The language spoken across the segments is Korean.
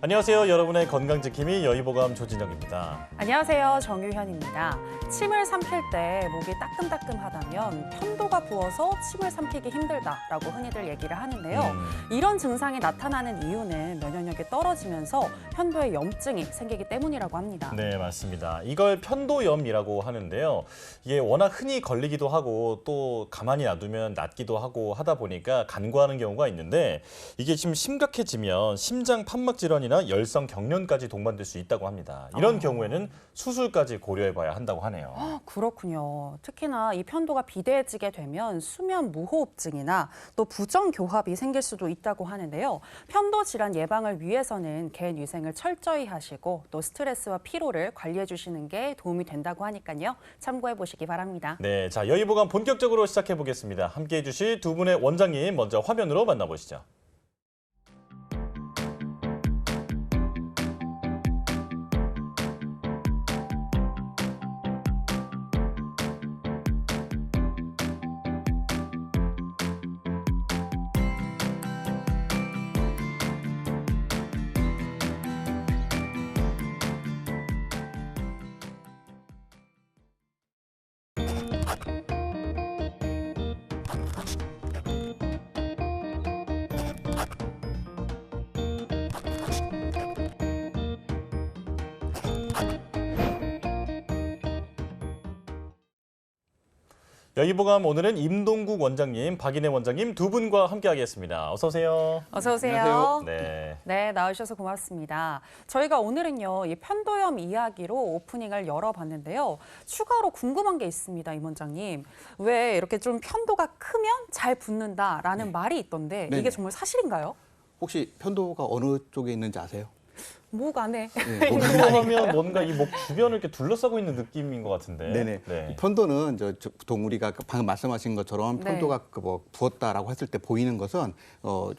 안녕하세요. 여러분의 건강지킴이 여의보감 조진영입니다. 안녕하세요. 정유현입니다. 침을 삼킬 때 목이 따끔따끔하다면 편도가 부어서 침을 삼키기 힘들다라고 흔히들 얘기를 하는데요. 이런 증상이 나타나는 이유는 면역력이 떨어지면서 편도에 염증이 생기기 때문이라고 합니다. 네, 맞습니다. 이걸 편도염이라고 하는데요. 이게 워낙 흔히 걸리기도 하고 또 가만히 놔두면 낫기도 하고 하다 보니까 간과하는 경우가 있는데 이게 지금 심각해지면 심장 판막 질환이나 열성 경련까지 동반될 수 있다고 합니다. 이런 경우에는 수술까지 고려해봐야 한다고 하네요. 그렇군요. 특히나 이 편도가 비대해지게 되면 수면 무호흡증이나 또 부정교합이 생길 수도 있다고 하는데요. 편도 질환 예방을 위해서는 개인 위생을 철저히 하시고 또 스트레스와 피로를 관리해 주시는 게 도움이 된다고 하니까요. 참고해 보시기 바랍니다. 네, 자 여의보감 본격적으로 시작해 보겠습니다. 함께해 주실 두 분의 원장님 먼저 화면으로 만나보시죠. 여의보감 오늘은 임동국 원장님, 박인혜 원장님 두 분과 함께하겠습니다. 어서 오세요. 어서 오세요. 안녕하세요. 네. 네, 나와주셔서 고맙습니다. 저희가 오늘은요, 이 편도염 이야기로 오프닝을 열어봤는데요. 추가로 궁금한 게 있습니다, 임 원장님. 왜 이렇게 좀 편도가 크면 잘 붓는다라는 말이 있던데 이게 네네. 정말 사실인가요? 혹시 편도가 어느 쪽에 있는지 아세요? 목 안에. 네, 편도하면 뭔가 이 목 주변을 이렇게 둘러싸고 있는 느낌인 것 같은데. 네네. 네. 이 편도는 보통 우리가 방금 말씀하신 것처럼 네. 편도가 부었다라고 했을 때 보이는 것은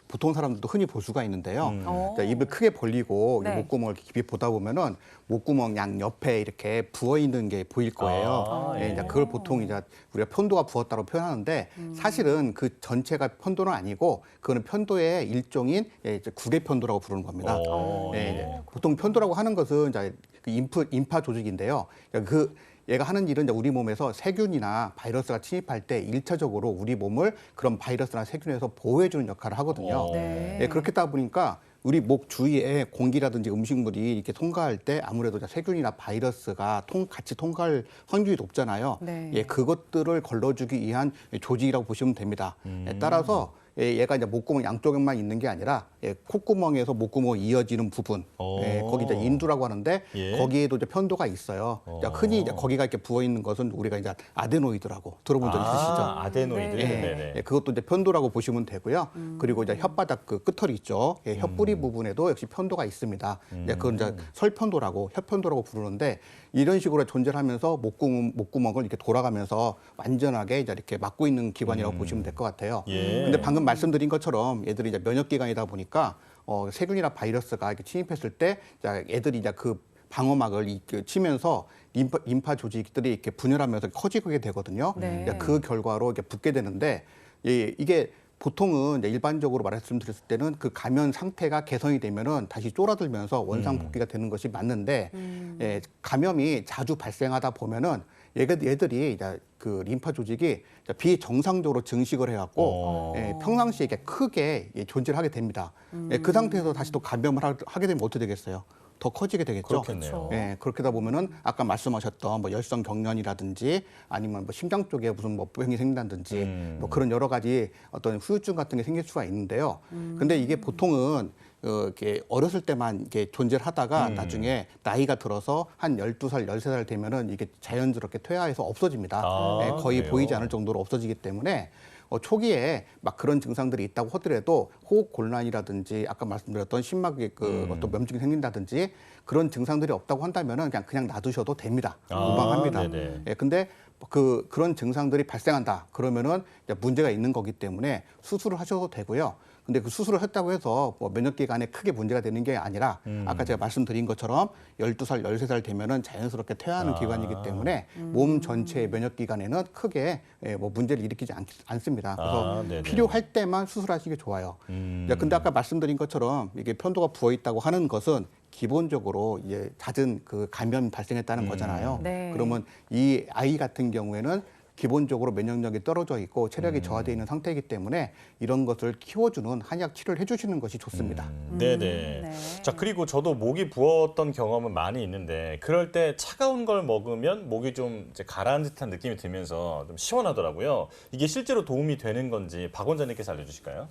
보통 사람들도 흔히 볼 수가 있는데요. 어. 자, 입을 크게 벌리고 네. 이 목구멍을 깊이 보다 보면은 목구멍 양 옆에 이렇게 부어 있는 게 보일 거예요. 아, 예, 예. 이제 그걸 보통 이제 우리가 편도가 부었다고 표현하는데 사실은 그 전체가 편도는 아니고 그거는 편도의 일종인 이제 구개편도라고 부르는 겁니다. 오, 예, 예. 이제 보통 편도라고 하는 것은 이제 그 임파 조직인데요. 얘가 하는 일은 이제 우리 몸에서 세균이나 바이러스가 침입할 때 일차적으로 우리 몸을 그런 바이러스나 세균에서 보호해주는 역할을 하거든요. 네. 예, 그렇게 하다 보니까 우리 목 주위에 공기라든지 음식물이 이렇게 통과할 때 아무래도 이제 세균이나 바이러스가 같이 통과할 확률이 높잖아요. 네. 예, 그것들을 걸러주기 위한 조직이라고 보시면 됩니다. 따라서 얘가 이제 목구멍 양쪽에만 있는 게 아니라 콧구멍에서 목구멍 이어지는 부분, 거기 이제 인두라고 하는데 예. 거기에도 이제 편도가 있어요. 자, 흔히 이제 거기가 이렇게 부어 있는 것은 우리가 이제 아데노이드라고 들어본 적 있으시죠? 아데노이드. 네. 네네. 예, 그것도 이제 편도라고 보시면 되고요. 그리고 이제 혓바닥 그 끝털이 있죠. 예, 혓뿌리 부분에도 역시 편도가 있습니다. 그건 이제 설편도라고 혀편도라고 부르는데 이런 식으로 존재를 하면서 목구멍을 이렇게 돌아가면서 완전하게 이제 이렇게 막고 있는 기관이라고 보시면 될 것 같아요. 예. 근데 방금 말씀드린 것처럼 얘들이 이제 면역기관이다 보니까 세균이나 바이러스가 이렇게 침입했을 때 애들이 이제 그 방어막을 치면서 림파 조직들이 이렇게 분열하면서 커지게 되거든요. 네. 그 결과로 이렇게 붓게 되는데 이게 보통은 이제 일반적으로 말씀드렸을 때는 그 감염 상태가 개선이 되면은 다시 쫄아들면서 원상복귀가 되는 것이 맞는데 감염이 자주 발생하다 보면은 얘들이 이제 그 림파 조직이 비정상적으로 증식을 해갖고 평상시에 이렇게 크게 존재를 하게 됩니다. 그 상태에서 다시 또 감염을 하게 되면 어떻게 되겠어요? 더 커지게 되겠죠. 그렇겠네요. 예, 그렇게 하다 보면은 아까 말씀하셨던 뭐 열성 경련이라든지 아니면 뭐 심장 쪽에 무슨 뭐 부행이 생긴다든지 뭐 그런 여러 가지 어떤 후유증 같은 게 생길 수가 있는데요. 근데 이게 보통은 이렇게 어렸을 때만 이렇게 존재를 하다가 나중에 나이가 들어서 한 12살, 13살 되면은 이게 자연스럽게 퇴화해서 없어집니다. 아, 거의 그래요? 보이지 않을 정도로 없어지기 때문에 초기에 막 그런 증상들이 있다고 하더라도 호흡 곤란이라든지 아까 말씀드렸던 심막에 어떤 염증이 생긴다든지 그런 증상들이 없다고 한다면은 그냥 놔두셔도 됩니다. 무방합니다. 네네. 예, 근데 그런 증상들이 발생한다 그러면은 이제 문제가 있는 거기 때문에 수술을 하셔도 되고요. 근데 그 수술을 했다고 해서 뭐 면역 기관에 크게 문제가 되는 게 아니라 아까 제가 말씀드린 것처럼 12살, 13살 되면은 자연스럽게 퇴화하는 기관이기 때문에 몸 전체의 면역 기관에는 크게 뭐 문제를 일으키지 않습니다. 그래서 네네. 필요할 때만 수술하시기 좋아요. 근데 아까 말씀드린 것처럼 이게 편도가 부어 있다고 하는 것은 기본적으로 이제 잦은 그 감염이 발생했다는 거잖아요. 네. 그러면 이 아이 같은 경우에는 기본적으로 면역력이 떨어져 있고 체력이 저하되어 있는 상태이기 때문에 이런 것을 키워주는 한약 치료를 해주시는 것이 좋습니다. 네네. 네. 자, 그리고 저도 목이 부었던 경험은 많이 있는데 그럴 때 차가운 걸 먹으면 목이 좀 이제 가라앉은 듯한 느낌이 들면서 좀 시원하더라고요. 이게 실제로 도움이 되는 건지 박 원장님께서 알려주실까요?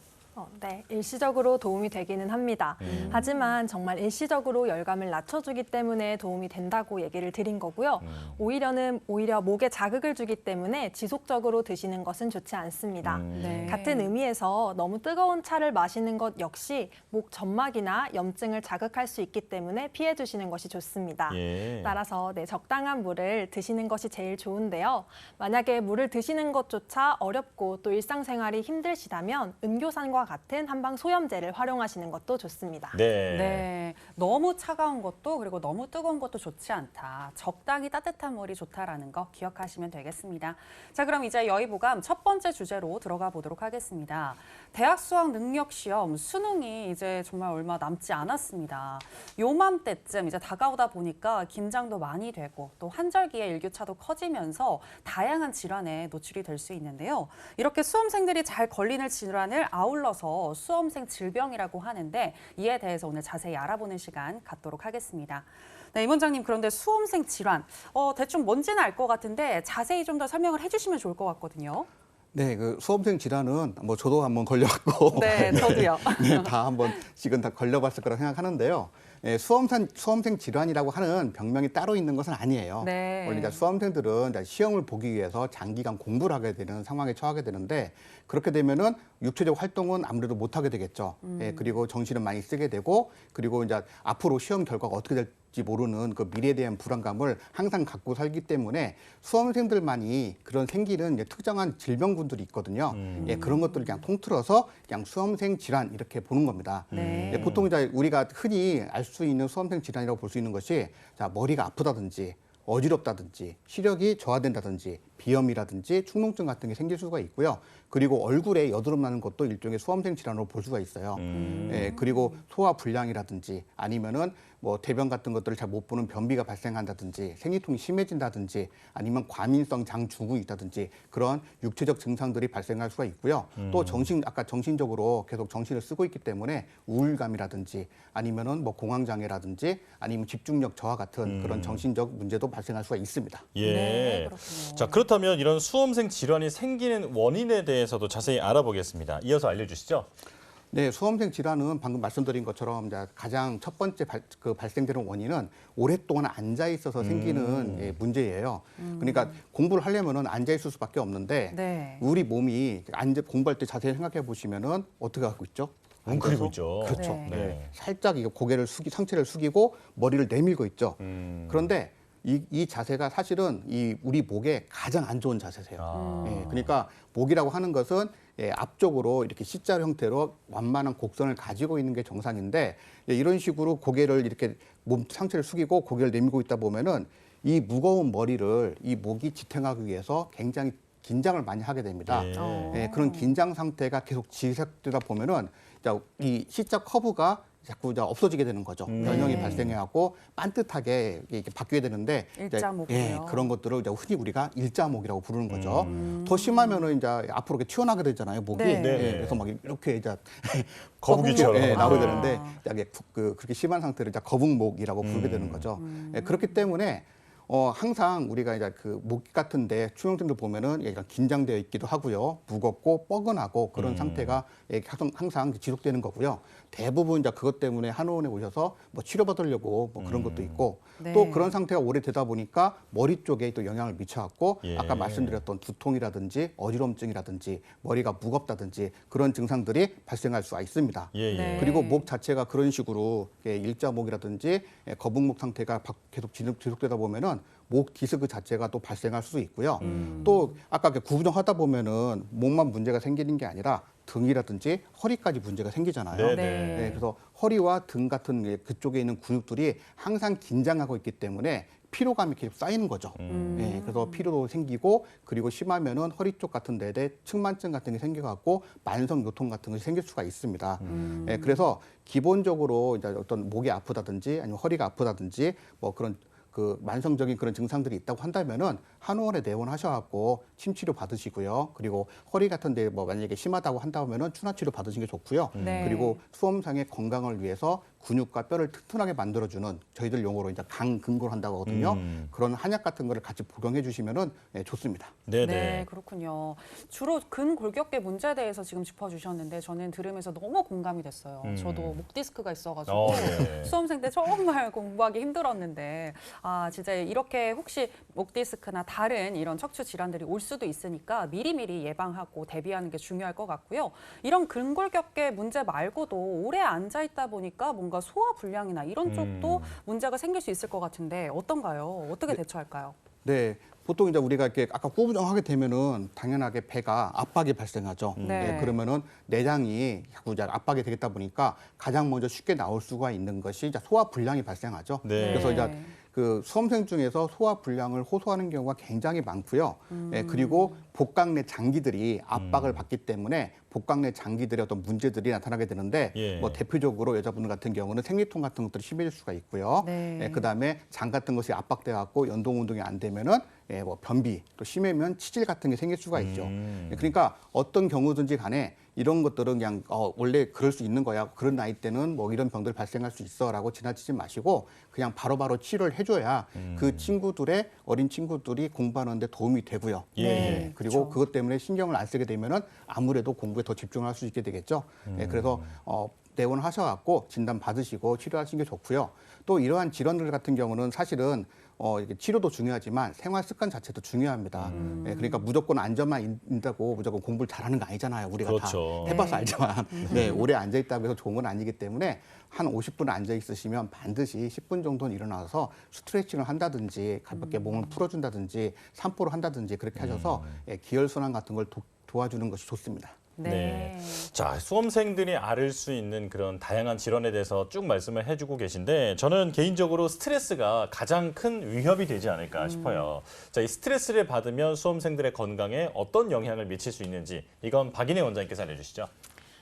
네, 일시적으로 도움이 되기는 합니다. 하지만 정말 일시적으로 열감을 낮춰주기 때문에 도움이 된다고 얘기를 드린 거고요. 오히려 목에 자극을 주기 때문에 지속적으로 드시는 것은 좋지 않습니다. 네. 같은 의미에서 너무 뜨거운 차를 마시는 것 역시 목 점막이나 염증을 자극할 수 있기 때문에 피해 주시는 것이 좋습니다. 예. 따라서 적당한 물을 드시는 것이 제일 좋은데요. 만약에 물을 드시는 것조차 어렵고 또 일상생활이 힘드시다면 은교산과 같은 한방 소염제를 활용하시는 것도 좋습니다. 네. 네, 너무 차가운 것도 그리고 너무 뜨거운 것도 좋지 않다. 적당히 따뜻한 물이 좋다라는 거 기억하시면 되겠습니다. 자, 그럼 이제 여의보감 첫 번째 주제로 들어가 보도록 하겠습니다. 대학 수학 능력 시험 수능이 이제 정말 얼마 남지 않았습니다. 요맘때쯤 이제 다가오다 보니까 긴장도 많이 되고 또 환절기에 일교차도 커지면서 다양한 질환에 노출이 될 수 있는데요. 이렇게 수험생들이 잘 걸리는 질환을 아울러서 수험생 질병이라고 하는데 이에 대해서 오늘 자세히 알아보는 시간 갖도록 하겠습니다. 네, 임 원장님, 그런데 수험생 질환 대충 뭔지는 알 것 같은데 자세히 좀 더 설명을 해주시면 좋을 것 같거든요. 네, 그 수험생 질환은 뭐 저도 한번 걸려봤고 네, 저도요. 네, 다 한 번씩은 다 걸려봤을 거라 생각하는데요. 예, 수험생 질환이라고 하는 병명이 따로 있는 것은 아니에요. 네. 원래 이제 수험생들은 이제 시험을 보기 위해서 장기간 공부를 하게 되는 상황에 처하게 되는데 그렇게 되면은 육체적 활동은 아무래도 못 하게 되겠죠. 예, 그리고 정신을 많이 쓰게 되고 그리고 이제 앞으로 시험 결과가 어떻게 될지 모르는 그 미래에 대한 불안감을 항상 갖고 살기 때문에 수험생들만이 그런 생기는 이제 특정한 질병군들이 있거든요. 예, 그런 것들을 그냥 통틀어서 그냥 수험생 질환 이렇게 보는 겁니다. 네. 예, 보통 이제 우리가 흔히 알 수 있는 수험생 질환이라고 볼 수 있는 것이 자, 머리가 아프다든지 어지럽다든지 시력이 저하된다든지 비염이라든지 축농증 같은 게 생길 수가 있고요. 그리고 얼굴에 여드름 나는 것도 일종의 수험생 질환으로 볼 수가 있어요. 예, 그리고 소화 불량이라든지 아니면은 뭐 대변 같은 것들을 잘 못 보는 변비가 발생한다든지 생리통이 심해진다든지 아니면 과민성 장주구 있다든지 그런 육체적 증상들이 발생할 수가 있고요. 또 아까 정신적으로 계속 정신을 쓰고 있기 때문에 우울감이라든지 아니면은 뭐 공황장애라든지 아니면 집중력 저하 같은 그런 정신적 문제도 발생할 수가 있습니다. 예. 네, 그렇군요. 자, 그렇다면 이런 수험생 질환이 생기는 원인에 대해서도 자세히 알아보겠습니다. 이어서 알려주시죠. 네, 수험생 질환은 방금 말씀드린 것처럼 이제 가장 첫 번째 발생되는 원인은 오랫동안 앉아 있어서 생기는 예, 문제예요. 그러니까 공부를 하려면은 앉아 있을 수밖에 없는데 네. 우리 몸이 공부할 때 자세히 생각해 보시면은 어떻게 하고 있죠? 웅크리고 앉아서? 있죠. 그렇죠. 네. 네. 살짝 이게 상체를 숙이고 머리를 내밀고 있죠. 그런데 이 자세가 사실은 우리 목에 가장 안 좋은 자세세요. 아. 예, 그러니까 목이라고 하는 것은 예, 앞쪽으로 이렇게 C자 형태로 완만한 곡선을 가지고 있는 게 정상인데 예, 이런 식으로 고개를 이렇게 몸 상체를 숙이고 고개를 내밀고 있다 보면은 이 무거운 머리를 이 목이 지탱하기 위해서 굉장히 긴장을 많이 하게 됩니다. 예. 예, 그런 긴장 상태가 계속 지속되다 보면은 이 C자 커브가 자꾸 이제 없어지게 되는 거죠. 변형이 발생해갖고 반듯하게 이렇게 바뀌게 되는데 이제 일자목이요. 예, 그런 것들을 이제 흔히 우리가 일자목이라고 부르는 거죠. 더 심하면은 이제 앞으로 이렇게 튀어나가게 되잖아요, 목이. 네. 예, 네. 그래서 막 이렇게 이제 거북이처럼. 예, 나오게 아. 되는데 이제 그렇게 심한 상태를 이제 거북목이라고 부르게 되는 거죠. 예, 그렇기 때문에 항상 우리가 이제 그 목 같은데 수험생들 보면은 얘가 긴장되어 있기도 하고요, 무겁고 뻐근하고 그런 상태가 항상 지속되는 거고요. 대부분 이제 그것 때문에 한의원에 오셔서 뭐 치료받으려고 뭐 그런 것도 있고 네. 또 그런 상태가 오래되다 보니까 머리 쪽에 또 영향을 미쳐갖고 예. 아까 말씀드렸던 두통이라든지 어지럼증이라든지 머리가 무겁다든지 그런 증상들이 발생할 수가 있습니다. 예, 예. 네. 그리고 목 자체가 그런 식으로 일자목이라든지 거북목 상태가 계속 지속되다 보면은 목 디스크 자체가 또 발생할 수 있고요. 또 아까 구부정하다 보면은 목만 문제가 생기는 게 아니라 등이라든지 허리까지 문제가 생기잖아요. 네, 네. 네, 그래서 허리와 등 같은 그쪽에 있는 근육들이 항상 긴장하고 있기 때문에 피로감이 계속 쌓이는 거죠. 예, 그래서 피로도 생기고 그리고 심하면은 허리 쪽 같은 데에 측만증 같은 게 생겨갖고 만성 요통 같은 것이 생길 수가 있습니다. 예, 그래서 기본적으로 이제 어떤 목이 아프다든지 아니면 허리가 아프다든지 뭐 그런 그 만성적인 그런 증상들이 있다고 한다면은 한의원에 내원하셔갖고 침 치료 받으시고요. 그리고 허리 같은데 뭐 만약에 심하다고 한다면은 추나 치료 받으시는 게 좋고요. 네. 그리고 수험상의 건강을 위해서 근육과 뼈를 튼튼하게 만들어주는 저희들 용어로 이제 강근골 한다고 하거든요. 그런 한약 같은 거를 같이 복용해 주시면은 좋습니다. 네, 네, 네. 그렇군요. 주로 근골격계 문제에 대해서 지금 짚어주셨는데 저는 들으면서 너무 공감이 됐어요. 저도 목 디스크가 있어가지고 네. 수험생 때 정말 공부하기 힘들었는데 진짜 이렇게 혹시 목 디스크나 다른 이런 척추 질환들이 올 수도 있으니까 미리미리 예방하고 대비하는 게 중요할 것 같고요. 이런 근골격계 문제 말고도 오래 앉아 있다 보니까 뭔가 소화 불량이나 이런 쪽도 문제가 생길 수 있을 것 같은데 어떤가요? 어떻게 대처할까요? 네, 보통 이제 우리가 이렇게 아까 구부정하게 되면은 당연하게 배가 압박이 발생하죠. 네. 그러면은 내장이 자꾸 이제 압박이 되겠다 보니까 가장 먼저 쉽게 나올 수가 있는 것이 이제 소화 불량이 발생하죠. 네. 그래서 이제 그 수험생 중에서 소화 불량을 호소하는 경우가 굉장히 많고요. 그리고 복강 내 장기들이 압박을 받기 때문에 복강 내 장기들의 어떤 문제들이 나타나게 되는데 예. 뭐 대표적으로 여자분 같은 경우는 생리통 같은 것들이 심해질 수가 있고요. 네. 그다음에 장 같은 것이 압박돼 갖고 연동 운동이 안 되면은 뭐 변비 또 심하면 치질 같은 게 생길 수가 있죠. 그러니까 어떤 경우든지 간에 이런 것들은 그냥 원래 그럴 수 있는 거야. 그런 나이 때는 뭐 이런 병들이 발생할 수 있어라고 지나치지 마시고 그냥 바로바로 치료를 해줘야 그 친구들의 어린 친구들이 공부하는데 도움이 되고요. 예. 그리고 그렇죠. 그것 때문에 신경을 안 쓰게 되면은 아무래도 공부에 더 집중을 할 수 있게 되겠죠. 그래서 내원하셔갖고 진단 받으시고 치료하시는 게 좋고요. 또 이러한 질환들 같은 경우는 사실은 이렇게 치료도 중요하지만 생활 습관 자체도 중요합니다. 그러니까 무조건 앉아만 있다고 무조건 공부를 잘하는 거 아니잖아요. 우리가 그렇죠. 다 해봐서 알지만 오래 앉아 있다고 해서 좋은 건 아니기 때문에 한 50분 앉아 있으시면 반드시 10분 정도는 일어나서 스트레칭을 한다든지 가볍게 몸을 풀어준다든지 산보를 한다든지 그렇게 하셔서 기혈순환 같은 걸 도와주는 것이 좋습니다. 네. 자, 수험생들이 앓을 수 있는 그런 다양한 질환에 대해서 쭉 말씀을 해주고 계신데 저는 개인적으로 스트레스가 가장 큰 위협이 되지 않을까 싶어요. 자, 이 스트레스를 받으면 수험생들의 건강에 어떤 영향을 미칠 수 있는지 이건 박인혜 원장님께서 알려주시죠.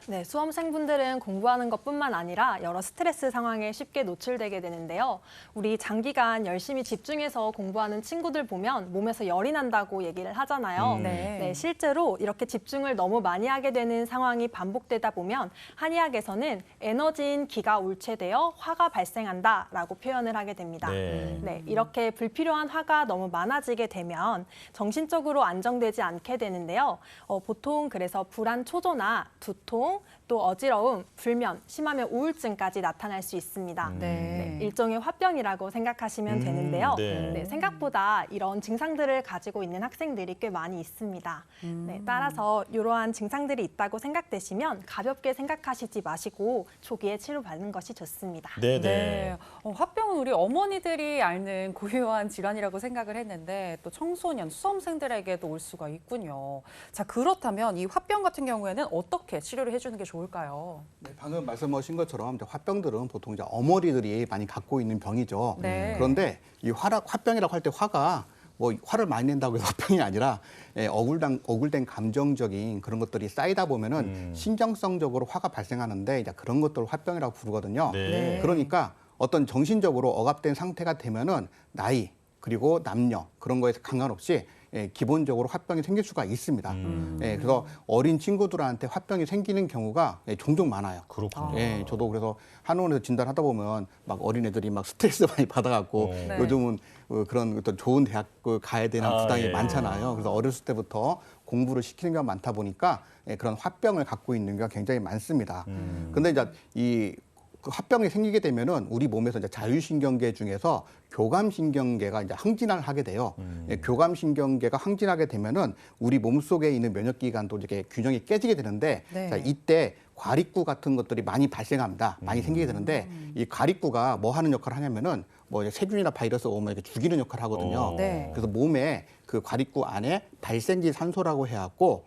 네, 수험생분들은 공부하는 것뿐만 아니라 여러 스트레스 상황에 쉽게 노출되게 되는데요. 우리 장기간 열심히 집중해서 공부하는 친구들 보면 몸에서 열이 난다고 얘기를 하잖아요. 네, 실제로 이렇게 집중을 너무 많이 하게 되는 상황이 반복되다 보면 한의학에서는 에너지인 기가 울체되어 화가 발생한다라고 표현을 하게 됩니다. 네, 이렇게 불필요한 화가 너무 많아지게 되면 정신적으로 안정되지 않게 되는데요. 보통 그래서 불안 초조나 두통, 또 어지러움, 불면, 심하면 우울증까지 나타날 수 있습니다. 네, 일종의 화병이라고 생각하시면 되는데요. 네, 생각보다 이런 증상들을 가지고 있는 학생들이 꽤 많이 있습니다. 네, 따라서 이러한 증상들이 있다고 생각되시면 가볍게 생각하시지 마시고 초기에 치료받는 것이 좋습니다. 네. 화병은 우리 어머니들이 앓는 고유한 질환이라고 생각을 했는데 또 청소년, 수험생들에게도 올 수가 있군요. 자, 그렇다면 이 화병 같은 경우에는 어떻게 치료를 해주는 게 좋을까요? 네, 방금 말씀하신 것처럼 이제 화병들은 보통 이제 어머니들이 많이 갖고 있는 병이죠. 네. 그런데 이 화병이라고 할 때 화가 뭐 화를 많이 낸다고 해서 화병이 아니라 억울된 감정적인 그런 것들이 쌓이다 보면은 신경성적으로 화가 발생하는데 이제 그런 것들을 화병이라고 부르거든요. 네. 그러니까 어떤 정신적으로 억압된 상태가 되면은 나이 그리고 남녀 그런 거에 상관없이 기본적으로 화병이 생길 수가 있습니다. 그래서 어린 친구들한테 화병이 생기는 경우가 종종 많아요. 그렇군요. 저도 그래서 한의원에서 진단하다 보면 막 어린애들이 막 스트레스 많이 받아갖고 네. 요즘은 그런 어떤 좋은 대학 가야 되는 부담이 예. 많잖아요. 그래서 어렸을 때부터 공부를 시키는 경우가 많다 보니까 그런 화병을 갖고 있는 경우가 굉장히 많습니다. 근데 이제 그 화병이 생기게 되면은 우리 몸에서 이제 자율신경계 중에서 교감신경계가 이제 항진을 하게 돼요. 교감신경계가 항진하게 되면은 우리 몸 속에 있는 면역기관도 이렇게 균형이 깨지게 되는데 네. 자, 이때 과립구 같은 것들이 많이 발생합니다. 많이 생기게 되는데 이 과립구가 뭐 하는 역할을 하냐면은 뭐 이제 세균이나 바이러스 오면 이렇게 죽이는 역할을 하거든요. 네. 그래서 몸에 그 과립구 안에 발생기 산소라고 해갖고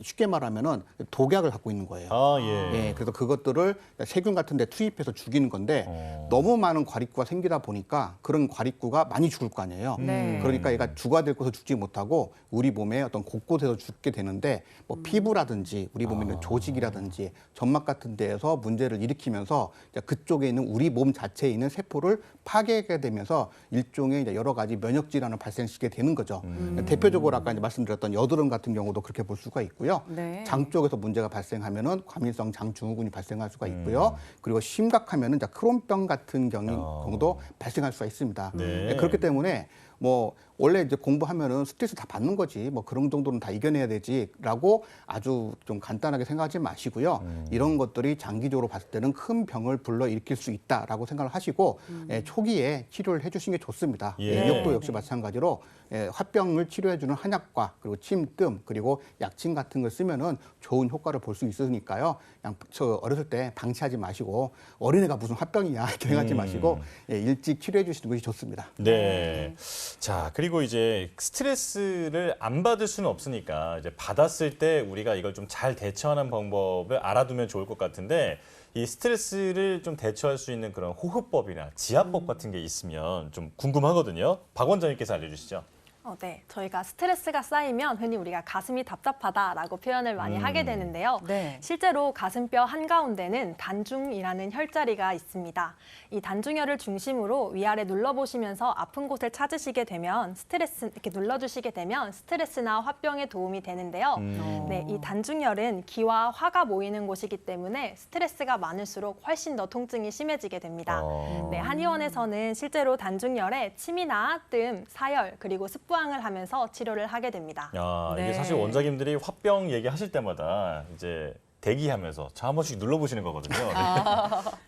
쉽게 말하면은 독약을 갖고 있는 거예요. 아, 예. 예, 그래서 그것들을 세균 같은 데 투입해서 죽이는 건데 너무 많은 과립구가 생기다 보니까 그런 과립구가 많이 죽을 거 아니에요. 네. 그러니까 얘가 죽어야 될 곳에서 죽지 못하고 우리 몸의 어떤 곳곳에서 죽게 되는데 뭐 피부라든지 우리 몸에 있는 조직이라든지 점막 같은 데에서 문제를 일으키면서 이제 그쪽에 있는 우리 몸 자체에 있는 세포를 파괴하게 되면서 일종의 이제 여러 가지 면역 질환을 발생시키게 되는 거죠. 대표적으로 아까 이제 말씀드렸던 여드름 같은 경우도 그렇게 볼 수가 있고요. 네. 장 쪽에서 문제가 발생하면은 과민성 장증후군이 발생할 수가 있고요. 그리고 심각하면은 이제 크론병 같은 경우도 발생할 수가 있습니다. 네. 그렇기 때문에 뭐 원래 이제 공부하면은 스트레스 다 받는 거지 뭐 그런 정도는 다 이겨내야 되지라고 아주 좀 간단하게 생각하지 마시고요. 이런 것들이 장기적으로 봤을 때는 큰 병을 불러일으킬 수 있다라고 생각을 하시고 초기에 치료를 해주시는 게 좋습니다. 예. 이역도 역시 마찬가지로 화병을 치료해주는 한약과 그리고 침뜸 그리고 약침 같은 걸 쓰면은 좋은 효과를 볼 수 있으니까요. 그냥 저 어렸을 때 방치하지 마시고 어린애가 무슨 화병이냐 이렇게 생각하지 마시고 일찍 치료해 주시는 것이 좋습니다. 네. 자, 그리고 이제 스트레스를 안 받을 수는 없으니까 이제 받았을 때 우리가 이걸 좀 잘 대처하는 방법을 알아두면 좋을 것 같은데 이 스트레스를 좀 대처할 수 있는 그런 호흡법이나 지압법 같은 게 있으면 좀 궁금하거든요. 박 원장님께서 알려주시죠. 네. 저희가 스트레스가 쌓이면 흔히 우리가 가슴이 답답하다라고 표현을 많이 하게 되는데요. 네. 실제로 가슴뼈 한가운데는 단중이라는 혈자리가 있습니다. 이 단중혈을 중심으로 위아래 눌러보시면서 아픈 곳을 찾으시게 되면 이렇게 눌러주시게 되면 스트레스나 화병에 도움이 되는데요. 네, 이 단중혈은 기와 화가 모이는 곳이기 때문에 스트레스가 많을수록 훨씬 더 통증이 심해지게 됩니다. 네, 한의원에서는 실제로 단중혈에 침이나 뜸, 사열, 그리고 습부항을 하면서 치료를 하게 됩니다. 야, 네. 이게 사실 원장님들이 화병 얘기하실 때마다 이제 대기하면서 저 한 번씩 눌러보시는 거거든요. 네.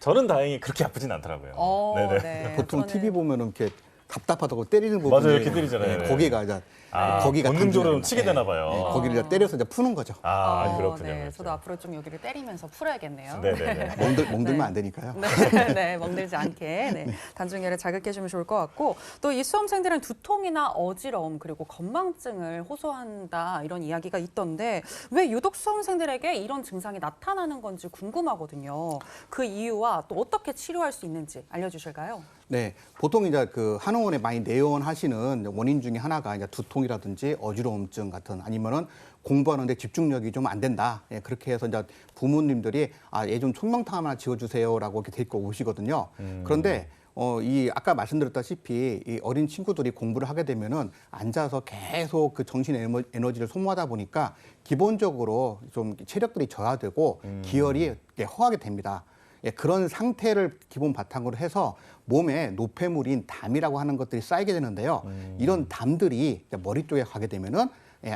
저는 다행히 그렇게 아프진 않더라고요. 네네. 네. 보통 그거는- TV 보면은 이렇게 답답하다고 때리는 부분이 맞아요, 이렇게 때리잖아요. 거기가 이제 본능적으로 단중혈입니다. 치게 되나 봐요. 거기를 이제 때려서 이제 푸는 거죠. 그렇군요. 네, 그렇죠. 저도 앞으로 좀 여기를 때리면서 풀어야겠네요. 네네네. 멍들면 네. 안 되니까요. 네, 네, 멍들지 않게 네, 단중혈을 자극해주면 좋을 것 같고 또 이 수험생들은 두통이나 어지러움 그리고 건망증을 호소한다 이런 이야기가 있던데 왜 유독 수험생들에게 이런 증상이 나타나는 건지 궁금하거든요. 그 이유와 또 어떻게 치료할 수 있는지 알려주실까요? 네, 보통 이제 그 한의원에 많이 내원하시는 원인 중에 하나가 이제 두통이라든지 어지러움증 같은 아니면은 공부하는데 집중력이 좀 안 된다. 그렇게 해서 이제 부모님들이 얘 좀 총명탕 하나 지어주세요라고 이렇게 데리고 오시거든요. 그런데 이 아까 말씀드렸다시피 이 어린 친구들이 공부를 하게 되면은 앉아서 계속 그 정신 에너지를 소모하다 보니까 기본적으로 좀 체력들이 저하되고 기혈이 허하게 됩니다. 그런 상태를 기본 바탕으로 해서 몸에 노폐물인 담이라고 하는 것들이 쌓이게 되는데요. 이런 담들이 머리 쪽에 가게 되면은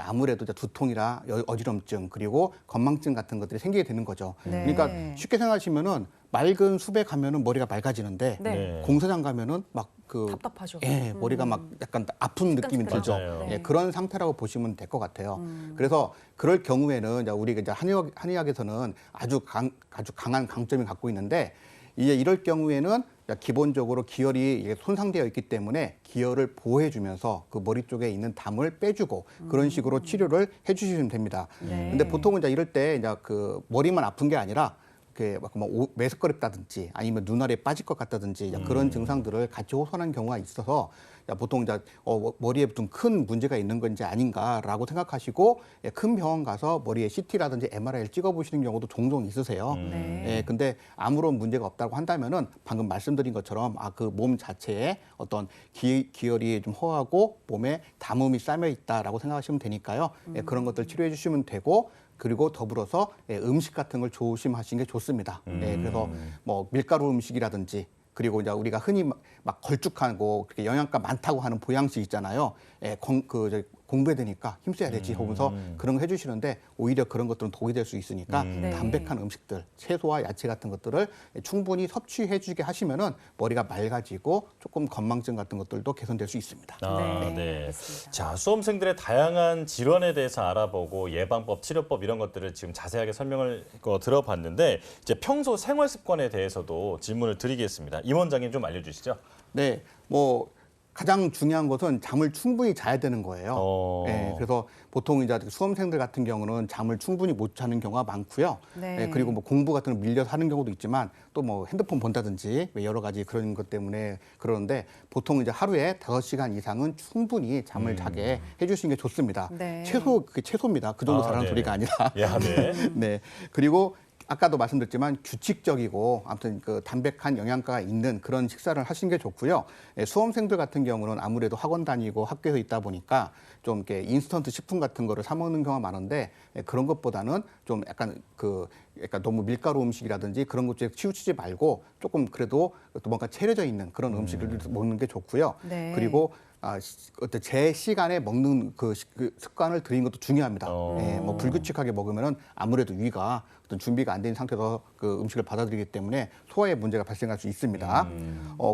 아무래도 이제 두통이나 어지럼증 그리고 건망증 같은 것들이 생기게 되는 거죠. 네. 그러니까 쉽게 생각하시면은 맑은 숲에 가면은 머리가 맑아지는데 네. 공사장 가면은 막 답답하죠. 머리가 막 약간 아픈 느낌이 들죠. 맞아요. 네. 그런 상태라고 보시면 될 것 같아요. 그래서 그럴 경우에는 이제 우리가 이제 한의학에서는 아주 강한 강점이 갖고 있는데 이제 이럴 경우에는 기본적으로 기혈이 손상되어 있기 때문에 기혈을 보호해주면서 그 머리 쪽에 있는 담을 빼주고 그런 식으로 치료를 해주시면 됩니다. 네. 근데 보통은 이제 이럴 때 이제 그 머리만 아픈 게 아니라 매석거렸다든지 아니면 눈알이 빠질 것 같다든지 그런 증상들을 같이 호소하는 경우가 있어서 보통 이제 머리에 좀 큰 문제가 있는 건지 아닌가라고 생각하시고 큰 병원 가서 머리에 CT라든지 MRI를 찍어보시는 경우도 종종 있으세요. 네. 근데 아무런 문제가 없다고 한다면은 방금 말씀드린 것처럼 그 몸 자체에 어떤 기혈이 좀 허하고 몸에 담음이 쌓여 있다라고 생각하시면 되니까요. 그런 것들 치료해 주시면 되고. 그리고 더불어서 음식 같은 걸 조심하시는 게 좋습니다. 그래서 뭐 밀가루 음식이라든지 그리고 이제 우리가 흔히 막 걸쭉하고 그렇게 영양가 많다고 하는 보양식 있잖아요. 공부해야 되니까 힘써야 되지 하면서 그런 거 해주시는데 오히려 그런 것들은 독이 될 수 있으니까 네. 담백한 음식들, 채소와 야채 같은 것들을 충분히 섭취해주게 하시면은 머리가 맑아지고 조금 건망증 같은 것들도 개선될 수 있습니다. 네, 네. 알겠습니다. 자, 수험생들의 다양한 질환에 대해서 알아보고 예방법, 치료법 이런 것들을 지금 자세하게 설명을 들어봤는데 이제 평소 생활 습관에 대해서도 질문을 드리겠습니다. 임 원장님 좀 알려주시죠. 네, 뭐 가장 중요한 것은 잠을 충분히 자야 되는 거예요. 네, 그래서 보통 이제 수험생들 같은 경우는 잠을 충분히 못 자는 경우가 많고요. 네. 네, 그리고 뭐 공부 같은 거 밀려서 하는 경우도 있지만 또 뭐 핸드폰 본다든지 여러 가지 그런 것 때문에 그러는데 보통 이제 하루에 5시간 이상은 충분히 잠을 자게 해주시는 게 좋습니다. 네. 최소입니다. 그 정도 자라는 네. 소리가 아니라. 야, 네. 네. 그리고 아까도 말씀드렸지만 규칙적이고 아무튼 그 담백한 영양가가 있는 그런 식사를 하시는 게 좋고요. 예, 수험생들 같은 경우는 아무래도 학원 다니고 학교에서 있다 보니까 좀 이렇게 인스턴트 식품 같은 거를 사 먹는 경우가 많은데 그런 것보다는 좀 약간 너무 밀가루 음식이라든지 그런 것에 치우치지 말고 조금 그래도 또 뭔가 채려져 있는 그런 음식을 먹는 게 좋고요. 네. 그리고 어떤 제 시간에 먹는 그 습관을 들이는 것도 중요합니다. 예, 뭐 불규칙하게 먹으면은 아무래도 위가 어떤 준비가 안 된 상태에서 그 음식을 받아들이기 때문에 소화에 문제가 발생할 수 있습니다.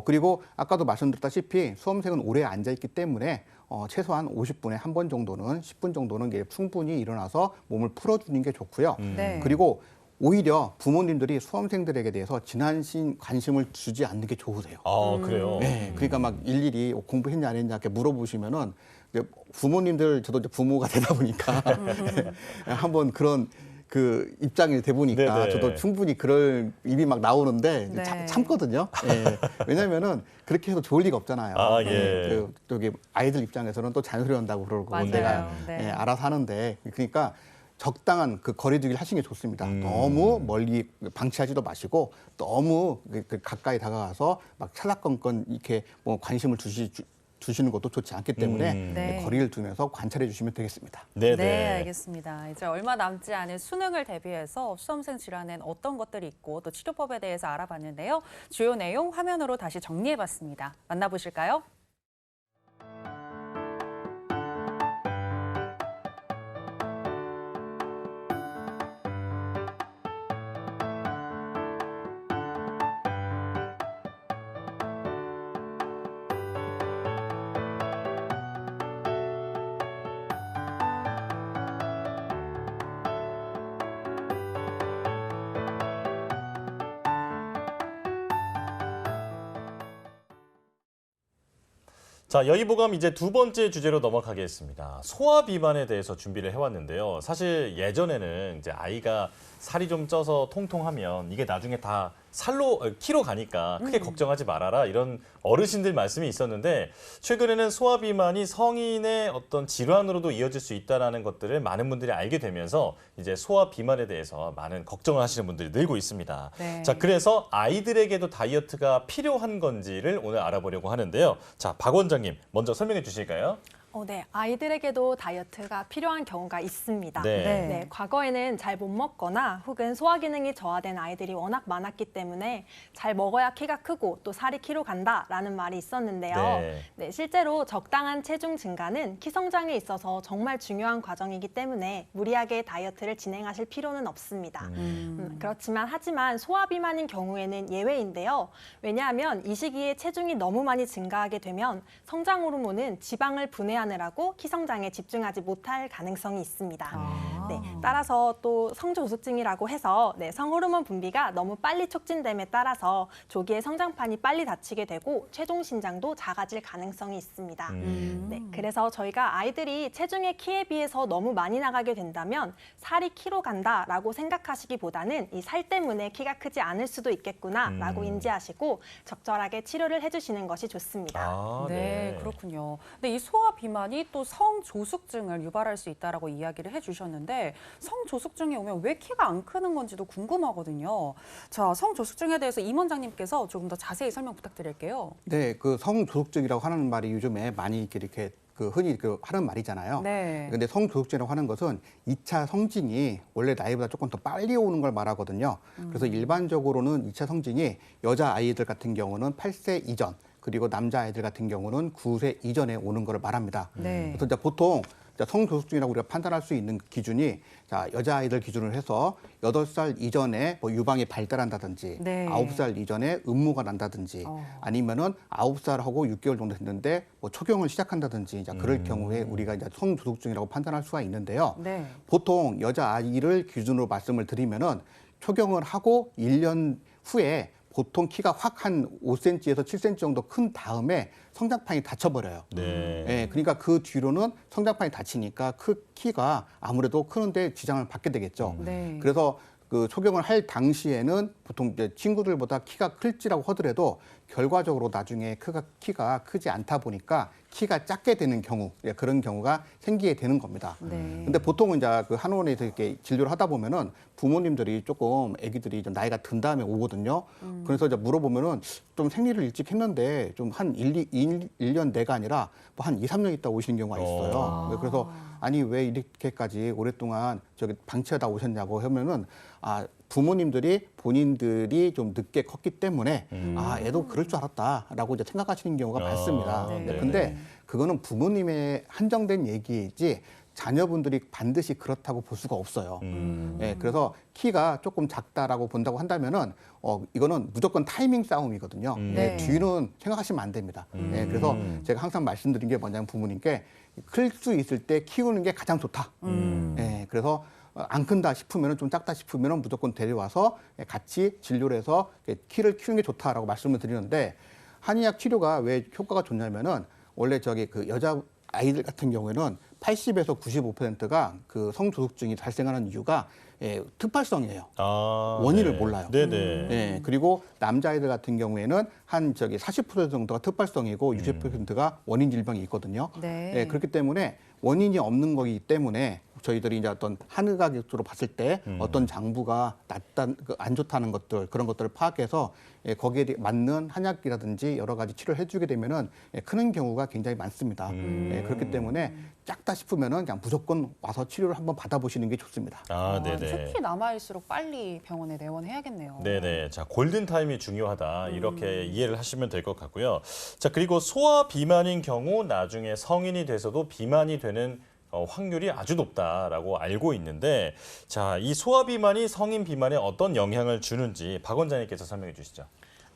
그리고 아까도 말씀드렸다시피 수험생은 오래 앉아 있기 때문에 최소한 50분에 한 번 정도는 10분 정도는 이게 충분히 일어나서 몸을 풀어주는 게 좋고요. 네. 그리고 오히려 부모님들이 수험생들에게 대해서 지나친 관심을 주지 않는 게 좋으세요. 아, 그래요? 네, 그러니까 막 일일이 공부했냐 안 했냐 이렇게 물어보시면은 이제 부모님들 저도 이제 부모가 되다 보니까 한번 그런 그 입장이 돼 보니까 네네. 저도 충분히 그럴 입이 막 나오는데 네. 참거든요. 예. 왜냐면은 그렇게 해서 좋을 리가 없잖아요. 아, 예. 저기 아이들 입장에서는 또 잔소리 한다고 그러고 맞아요. 내가 네. 알아서 하는데 그러니까 적당한 그 거리두기를 하시는 게 좋습니다. 너무 멀리 방치하지도 마시고 너무 가까이 다가가서 막 찰랑건건 이렇게 뭐 관심을 주시는 것도 좋지 않기 때문에 네. 거리를 두면서 관찰해 주시면 되겠습니다. 네, 네, 알겠습니다. 이제 얼마 남지 않은 수능을 대비해서 수험생 질환엔 어떤 것들이 있고 또 치료법에 대해서 알아봤는데요. 주요 내용 화면으로 다시 정리해봤습니다. 만나보실까요? 자, 여의보감 이제 두 번째 주제로 넘어가겠습니다. 소화 비만에 대해서 준비를 해왔는데요. 사실 예전에는 이제 아이가 살이 좀 쪄서 통통하면 이게 나중에 다 키로 가니까 크게 걱정하지 말아라 이런 어르신들 말씀이 있었는데 최근에는 소화 비만이 성인의 어떤 질환으로도 이어질 수 있다는 것들을 많은 분들이 알게 되면서 이제 소화 비만에 대해서 많은 걱정을 하시는 분들이 늘고 있습니다. 네. 자, 그래서 아이들에게도 다이어트가 필요한 건지를 오늘 알아보려고 하는데요. 자, 박 원장님 먼저 설명해 주실까요? 네, 아이들에게도 다이어트가 필요한 경우가 있습니다. 네. 네, 과거에는 잘 못 먹거나 혹은 소화 기능이 저하된 아이들이 워낙 많았기 때문에 잘 먹어야 키가 크고 또 살이 키로 간다라는 말이 있었는데요. 네. 네, 실제로 적당한 체중 증가는 키 성장에 있어서 정말 중요한 과정이기 때문에 무리하게 다이어트를 진행하실 필요는 없습니다. 하지만 소화 비만인 경우에는 예외인데요. 왜냐하면 이 시기에 체중이 너무 많이 증가하게 되면 성장 호르몬은 지방을 분해하느라고 키 성장에 집중하지 못할 가능성이 있습니다. 네, 따라서 또 성조숙증이라고 해서 성호르몬 분비가 너무 빨리 촉진됨에 따라서 조기에 성장판이 빨리 닫히게 되고 최종 신장도 작아질 가능성이 있습니다. 네, 그래서 저희가 아이들이 체중의 키에 비해서 너무 많이 나가게 된다면 살이 키로 간다라고 생각하시기보다는 이 살 때문에 키가 크지 않을 수도 있겠구나라고 인지하시고 적절하게 치료를 해주시는 것이 좋습니다. 아, 네, 그렇군요. 근데 이 소화 비만이 또 성조숙증을 유발할 수 있다라고 이야기를 해주셨는데 성조숙증이 오면 왜 키가 안 크는 건지도 궁금하거든요. 자, 성조숙증에 대해서 임 원장님께서 조금 더 자세히 설명 부탁드릴게요. 네, 그 성조숙증이라고 하는 말이 요즘에 많이 이렇게 흔히 하는 말이잖아요. 네. 근데 성조숙증이라고 하는 것은 2차 성징이 원래 나이보다 조금 더 빨리 오는 걸 말하거든요. 그래서 일반적으로는 2차 성징이 여자 아이들 같은 경우는 8세 이전, 그리고 남자아이들 같은 경우는 9세 이전에 오는 것을 말합니다. 네. 그래서 이제 보통 성조숙증이라고 우리가 판단할 수 있는 기준이 여자아이들 기준으로 해서 8살 이전에 뭐 유방이 발달한다든지 네. 9살 이전에 음모가 난다든지 아니면은 9살하고 6개월 정도 됐는데 뭐 초경을 시작한다든지 이제 그럴 경우에 우리가 이제 성조숙증이라고 판단할 수가 있는데요. 네. 보통 여자아이를 기준으로 말씀을 드리면은 초경을 하고 1년 후에 보통 키가 확 한 5cm에서 7cm 정도 큰 다음에 성장판이 닫혀버려요. 네. 예, 그러니까 그 뒤로는 성장판이 닫히니까 키가 아무래도 크는데 지장을 받게 되겠죠. 네. 그래서 그 초경을 할 당시에는 보통 이제 친구들보다 키가 클지라고 하더라도 결과적으로 나중에 키가 크지 않다 보니까 키가 작게 되는 경우, 그런 경우가 생기게 되는 겁니다. 네. 근데 보통은 이제 그 한의원에서 이렇게 진료를 하다 보면은 부모님들이 조금 아기들이 좀 나이가 든 다음에 오거든요. 그래서 이제 물어보면은 좀 생리를 일찍 했는데 좀 한 1년 내가 아니라 뭐 한 2, 3년 있다 오시는 경우가 있어요. 그래서 아니 왜 이렇게까지 오랫동안 저기 방치하다 오셨냐고 하면은 부모님들이 본인들이 좀 늦게 컸기 때문에 애도 그럴 줄 알았다라고 이제 생각하시는 경우가 많습니다. 네. 근데 그거는 부모님의 한정된 얘기이지 자녀분들이 반드시 그렇다고 볼 수가 없어요. 예, 그래서 키가 조금 작다라고 본다고 한다면은 이거는 무조건 타이밍 싸움이거든요. 네. 뒤는 생각하시면 안 됩니다. 예, 그래서 제가 항상 말씀드린 게 뭐냐면 부모님께 클 수 있을 때 키우는 게 가장 좋다. 예, 그래서 안 큰다 싶으면 좀 작다 싶으면 무조건 데려와서 같이 진료를 해서 키를 키우는 게 좋다라고 말씀을 드리는데 한의학 치료가 왜 효과가 좋냐면은 원래 그 여자 아이들 같은 경우에는 80에서 95%가 그 성조숙증이 발생하는 이유가 특발성이에요. 원인을 네. 몰라요. 네네. 예, 그리고 남자아이들 같은 경우에는 한 40% 정도가 특발성이고 60%가 원인 질병이 있거든요. 네. 예, 그렇기 때문에 원인이 없는 거기 때문에 저희들이 이제 어떤 한의학적으로 봤을 때 어떤 장부가 안 좋다는 것들 그런 것들을 파악해서 거기에 맞는 한약이라든지 여러 가지 치료를 해주게 되면은 크는 경우가 굉장히 많습니다. 그렇기 때문에 작다 싶으면은 그냥 무조건 와서 치료를 한번 받아보시는 게 좋습니다. 네네. 특히 남아일수록 빨리 병원에 내원해야겠네요. 네네. 자, 골든 타임이 중요하다. 이렇게 이해를 하시면 될 것 같고요. 자, 그리고 소아 비만인 경우 나중에 성인이 돼서도 비만이 되는 확률이 아주 높다라고 알고 있는데, 자, 이 소아 비만이 성인 비만에 어떤 영향을 주는지 박 원장님께서 설명해 주시죠.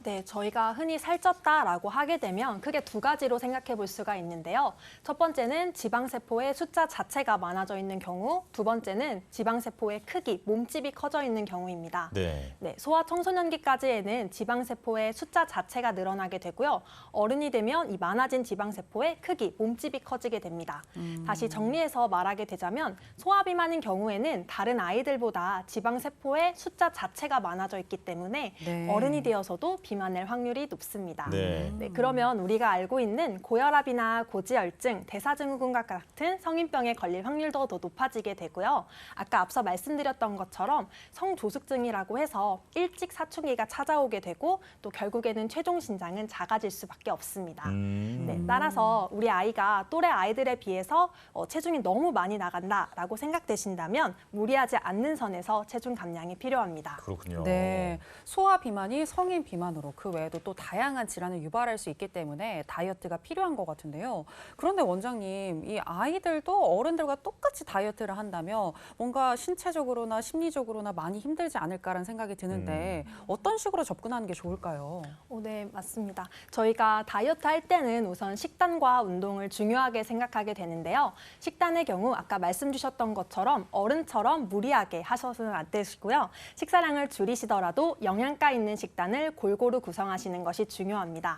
네, 저희가 흔히 살쪘다라고 하게 되면 크게 두 가지로 생각해 볼 수가 있는데요. 첫 번째는 지방세포의 숫자 자체가 많아져 있는 경우, 두 번째는 지방세포의 크기, 몸집이 커져 있는 경우입니다. 네. 네, 소아 청소년기까지에는 지방세포의 숫자 자체가 늘어나게 되고요. 어른이 되면 이 많아진 지방세포의 크기, 몸집이 커지게 됩니다. 다시 정리해서 말하게 되자면 소아비만인 경우에는 다른 아이들보다 지방세포의 숫자 자체가 많아져 있기 때문에 네. 어른이 되어서도 비만일 확률이 높습니다. 네. 네, 그러면 우리가 알고 있는 고혈압이나 고지혈증, 대사증후군과 같은 성인병에 걸릴 확률도 더 높아지게 되고요. 아까 앞서 말씀드렸던 것처럼 성조숙증이라고 해서 일찍 사춘기가 찾아오게 되고 또 결국에는 최종 신장은 작아질 수밖에 없습니다. 네, 따라서 우리 아이가 또래 아이들에 비해서 체중이 너무 많이 나간다라고 생각되신다면 무리하지 않는 선에서 체중 감량이 필요합니다. 그렇군요. 네, 소아 비만이 성인 비만으로 그 외에도 또 다양한 질환을 유발할 수 있기 때문에 다이어트가 필요한 것 같은데요. 그런데 원장님, 이 아이들도 어른들과 똑같이 다이어트를 한다면 뭔가 신체적으로나 심리적으로나 많이 힘들지 않을까라는 생각이 드는데 어떤 식으로 접근하는 게 좋을까요? 네, 맞습니다. 저희가 다이어트 할 때는 우선 식단과 운동을 중요하게 생각하게 되는데요. 식단의 경우 아까 말씀 주셨던 것처럼 어른처럼 무리하게 하셔서는 안 되시고요. 식사량을 줄이시더라도 영양가 있는 식단을 골고루 구성하시는 것이 중요합니다.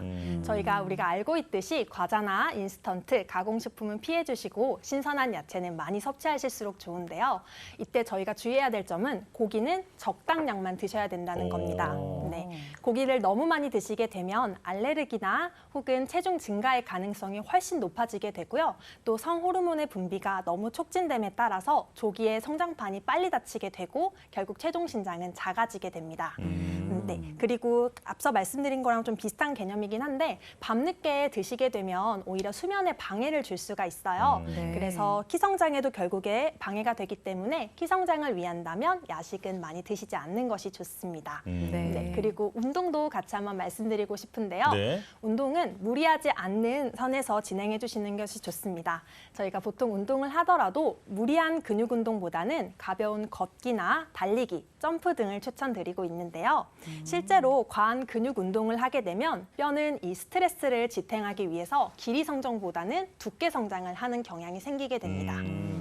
우리가 알고 있듯이 과자나 인스턴트, 가공식품은 피해 주시고 신선한 야채는 많이 섭취하실수록 좋은데요. 이때 저희가 주의해야 될 점은 고기는 적당량만 드셔야 된다는 겁니다. 네. 고기를 너무 많이 드시게 되면 알레르기나 혹은 체중 증가의 가능성이 훨씬 높아지게 되고요. 또 성호르몬의 분비가 너무 촉진됨에 따라서 조기에 성장판이 빨리 닫히게 되고 결국 최종 신장은 작아지게 됩니다. 네. 그리고 앞서 말씀드린 거랑 좀 비슷한 개념이긴 한데 밤늦게 드시게 되면 오히려 수면에 방해를 줄 수가 있어요. 네. 그래서 키 성장에도 결국에 방해가 되기 때문에 키 성장을 위한다면 야식은 많이 드시지 않는 것이 좋습니다. 네, 그리고 운동도 같이 한번 말씀드리고 싶은데요. 네. 운동은 무리하지 않는 선에서 진행해 주시는 것이 좋습니다. 저희가 보통 운동을 하더라도 무리한 근육 운동보다는 가벼운 걷기나 달리기, 점프 등을 추천드리고 있는데요. 실제로 과한 근육 운동을 하게 되면 뼈는 이 스트레스를 지탱하기 위해서 길이 성장보다는 두께 성장을 하는 경향이 생기게 됩니다.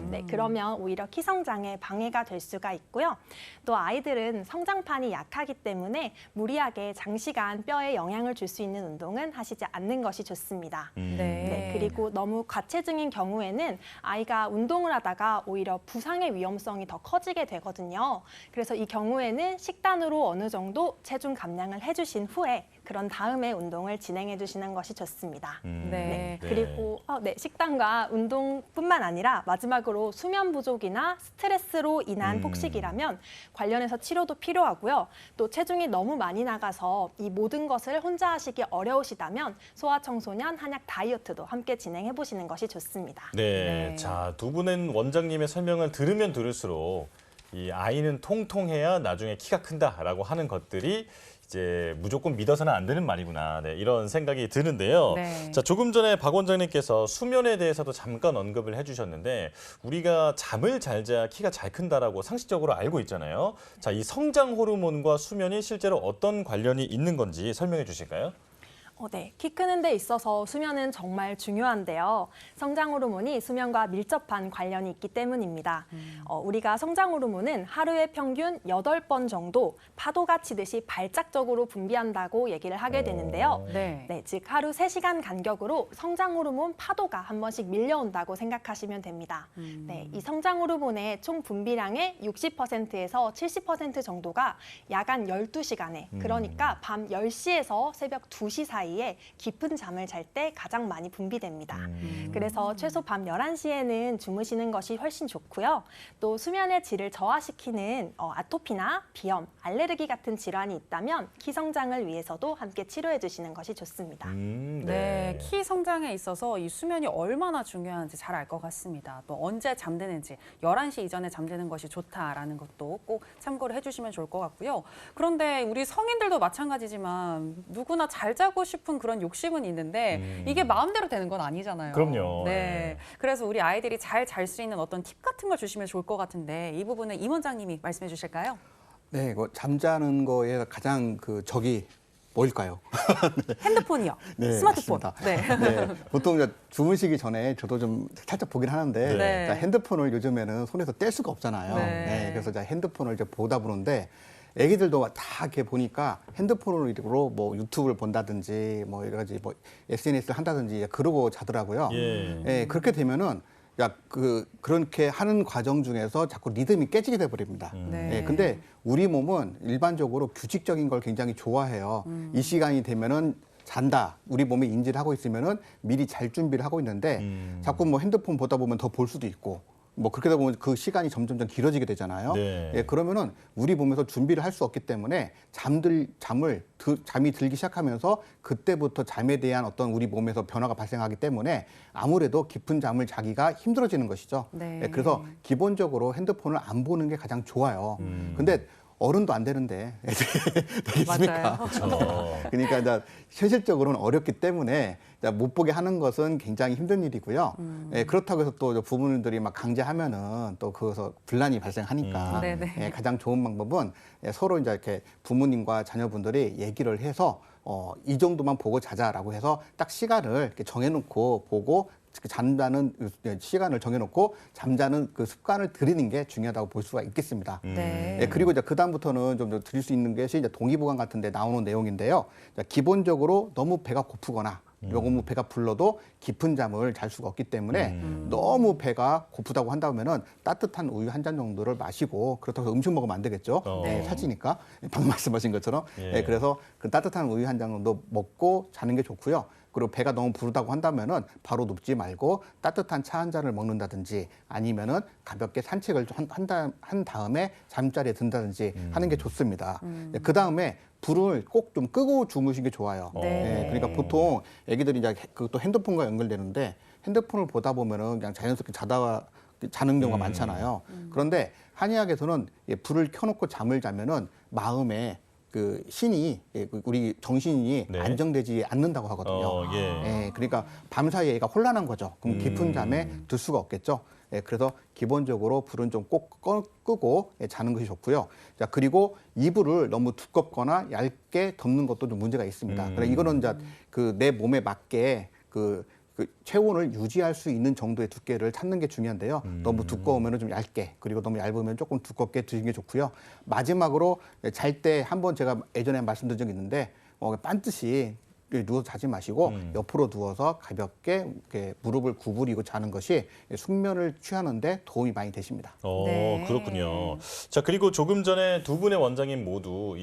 네, 그러면 오히려 키 성장에 방해가 될 수가 있고요. 또 아이들은 성장판이 약하기 때문에 무리하게 장시간 뼈에 영향을 줄 수 있는 운동은 하시지 않는 것이 좋습니다. 네, 그리고 너무 과체중인 경우에는 아이가 운동을 하다가 오히려 부상의 위험성이 더 커지게 되거든요. 그래서 이 경우에는 식단으로 어느 정도 체중 감량을 해주신 후에 그런 다음에 운동을 진행해 주시는 것이 좋습니다. 네. 그리고 식단과 운동뿐만 아니라 마지막으로 수면 부족이나 스트레스로 인한 폭식이라면 관련해서 치료도 필요하고요. 또 체중이 너무 많이 나가서 이 모든 것을 혼자 하시기 어려우시다면 소아청소년 한약 다이어트도 함께 진행해 보시는 것이 좋습니다. 네. 네. 자, 두 분은 원장님의 설명을 들으면 들을수록 이 아이는 통통해야 나중에 키가 큰다라고 하는 것들이 이제 무조건 믿어서는 안 되는 말이구나. 네, 이런 생각이 드는데요. 네. 자, 조금 전에 박 원장님께서 수면에 대해서도 잠깐 언급을 해주셨는데 우리가 잠을 잘 자야 키가 잘 큰다라고 상식적으로 알고 있잖아요. 자, 이 성장 호르몬과 수면이 실제로 어떤 관련이 있는 건지 설명해 주실까요? 네, 키 크는 데 있어서 수면은 정말 중요한데요. 성장 호르몬이 수면과 밀접한 관련이 있기 때문입니다. 우리가 성장 호르몬은 하루에 평균 8번 정도 파도가 치듯이 발작적으로 분비한다고 얘기를 하게 되는데요. 네. 즉 하루 3시간 간격으로 성장 호르몬 파도가 한 번씩 밀려온다고 생각하시면 됩니다. 네, 이 성장 호르몬의 총 분비량의 60%에서 70% 정도가 야간 12시간에 그러니까 밤 10시에서 새벽 2시 사이에 깊은 잠을 잘 때 가장 많이 분비됩니다. 그래서 최소 밤 11시에는 주무시는 것이 훨씬 좋고요. 또 수면의 질을 저하시키는 아토피나 비염, 알레르기 같은 질환이 있다면 키 성장을 위해서도 함께 치료해 주시는 것이 좋습니다. 네, 키 성장에 있어서 이 수면이 얼마나 중요한지 잘 알 것 같습니다. 또 언제 잠드는지 11시 이전에 잠드는 것이 좋다라는 것도 꼭 참고를 해주시면 좋을 것 같고요. 그런데 우리 성인들도 마찬가지지만 누구나 잘 자고 싶은 그런 욕심은 있는데 이게 마음대로 되는 건 아니잖아요. 그럼요. 네. 그래서 우리 아이들이 잘 잘 수 있는 어떤 팁 같은 걸 주시면 좋을 것 같은데 이 부분은 임 원장님이 말씀해 주실까요? 네, 이거 잠자는 거에 가장 그 적이 뭘까요? 핸드폰이요. 네, 스마트폰. 맞습니다. 네. 네, 보통 이제 주무시기 전에 저도 좀 살짝 보긴 하는데 네. 자, 핸드폰을 요즘에는 손에서 뗄 수가 없잖아요. 네. 그래서 이제 핸드폰을 이제 보다 보는데 애기들도 다 이렇게 보니까 핸드폰으로 뭐 유튜브를 본다든지 뭐 여러 가지 뭐 SNS를 한다든지 그러고 자더라고요. 예. 그렇게 되면은 그렇게 하는 과정 중에서 자꾸 리듬이 깨지게 돼 버립니다. 네. 근데 우리 몸은 일반적으로 규칙적인 걸 굉장히 좋아해요. 이 시간이 되면은 잔다. 우리 몸이 인지를 하고 있으면은 미리 잘 준비를 하고 있는데 자꾸 뭐 핸드폰 보다 보면 더 볼 수도 있고 뭐 그렇게 되다 보면 그 시간이 점점 길어지게 되잖아요. 네. 그러면은 우리 몸에서 준비를 할 수 없기 때문에 잠이 들기 시작하면서 그때부터 잠에 대한 어떤 우리 몸에서 변화가 발생하기 때문에 아무래도 깊은 잠을 자기가 힘들어지는 것이죠. 네. 그래서 기본적으로 핸드폰을 안 보는 게 가장 좋아요. 근데 어른도 안 되는데 되겠습니까? 맞아요. 그러니까 이제 현실적으로는 어렵기 때문에 못 보게 하는 것은 굉장히 힘든 일이고요. 그렇다고 해서 또 부모님들이 막 강제하면은 또 그것서 분란이 발생하니까 네네. 가장 좋은 방법은 서로 이제 이렇게 부모님과 자녀분들이 얘기를 해서 이 정도만 보고 자자라고 해서 딱 시간을 이렇게 정해놓고 보고 잠자는 시간을 정해놓고 잠자는 그 습관을 들이는 게 중요하다고 볼 수가 있겠습니다. 네. 그리고 이제 그 다음부터는 좀 드릴 수 있는 것이 이제 동의보감 같은데 나오는 내용인데요. 기본적으로 너무 배가 고프거나 너무 배가 불러도 깊은 잠을 잘 수가 없기 때문에 너무 배가 고프다고 한다면은 따뜻한 우유 한 잔 정도를 마시고 그렇다고 해서 음식 먹으면 안 되겠죠. 살찌니까 방금 말씀하신 것처럼 그래서 그 따뜻한 우유 한 잔 정도 먹고 자는 게 좋고요. 그리고 배가 너무 부르다고 한다면은 바로 눕지 말고 따뜻한 차 한 잔을 먹는다든지 아니면은 가볍게 산책을 한 다음에 잠자리에 든다든지 하는 게 좋습니다. 그 다음에 불을 꼭 좀 끄고 주무시는 게 좋아요. 네. 그러니까 보통 애기들이 이제 그것도 핸드폰과 연결되는데 핸드폰을 보다 보면은 그냥 자연스럽게 자는 경우가 많잖아요. 그런데 한의학에서는 불을 켜놓고 잠을 자면은 마음에 그 신이 우리 정신이 네. 안정되지 않는다고 하거든요. 그러니까 밤사이에 애가 혼란한 거죠. 그럼 깊은 잠에 들 수가 없겠죠. 그래서 기본적으로 불은 좀 꼭 끄고 자는 것이 좋고요. 자, 그리고 이불을 너무 두껍거나 얇게 덮는 것도 좀 문제가 있습니다. 그래서 이거는 이제 그 내 몸에 맞게 그 체온을 유지할 수 있는 정도의 두께를 찾는 게 중요한데요. 너무 두꺼우면 좀 얇게, 그리고 너무 얇으면 조금 두껍게 드시는 게 좋고요. 마지막으로 잘 때 한번 제가 예전에 말씀드린 적이 있는데 반드시 누워서 자지 마시고 옆으로 누워서 가볍게 이렇게 무릎을 구부리고 자는 것이 숙면을 취하는데 도움이 많이 되십니다. 네. 그렇군요. 자, 그리고 조금 전에 두 분의 원장님 모두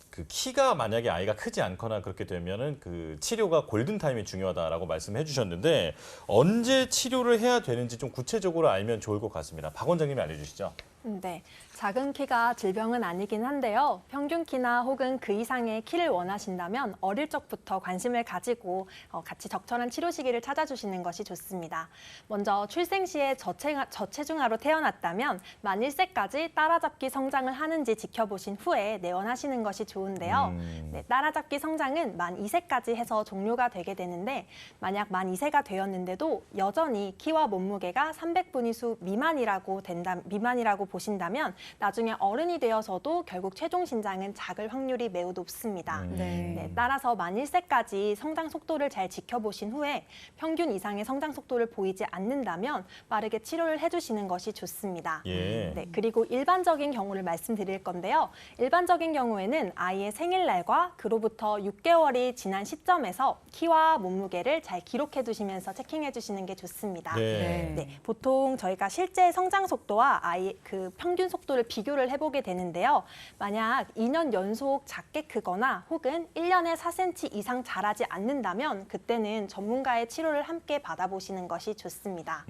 그 키가 만약에 아이가 크지 않거나 그렇게 되면은 그 치료가 골든타임이 중요하다라고 말씀해 주셨는데 언제 치료를 해야 되는지 좀 구체적으로 알면 좋을 것 같습니다. 박 원장님이 알려주시죠. 네, 작은 키가 질병은 아니긴 한데요. 평균 키나 혹은 그 이상의 키를 원하신다면 어릴 적부터 관심을 가지고 같이 적절한 치료 시기를 찾아주시는 것이 좋습니다. 먼저 출생 시에 저체중아로 태어났다면 만 1세까지 따라잡기 성장을 하는지 지켜보신 후에 내원하시는 것이 좋은데요. 네, 따라잡기 성장은 만 2세까지 해서 종료가 되게 되는데 만약 만 2세가 되었는데도 여전히 키와 몸무게가 300분위수 미만이라고 보신다면 나중에 어른이 되어서도 결국 최종 신장은 작을 확률이 매우 높습니다. 네, 따라서 만 1세까지 성장 속도를 잘 지켜보신 후에 평균 이상의 성장 속도를 보이지 않는다면 빠르게 치료를 해주시는 것이 좋습니다. 네, 그리고 일반적인 경우를 말씀드릴 건데요. 일반적인 경우에는 아이의 생일날과 그로부터 6개월이 지난 시점에서 키와 몸무게를 잘 기록해 두시면서 체킹해 주시는 게 좋습니다. 네, 보통 저희가 실제 성장 속도와 아이의 그 평균 속도를 비교를 해보게 되는데요. 만약 2년 연속 작게 크거나 혹은 1년에 4cm 이상 자라지 않는다면 그때는 전문가의 치료를 함께 받아보시는 것이 좋습니다.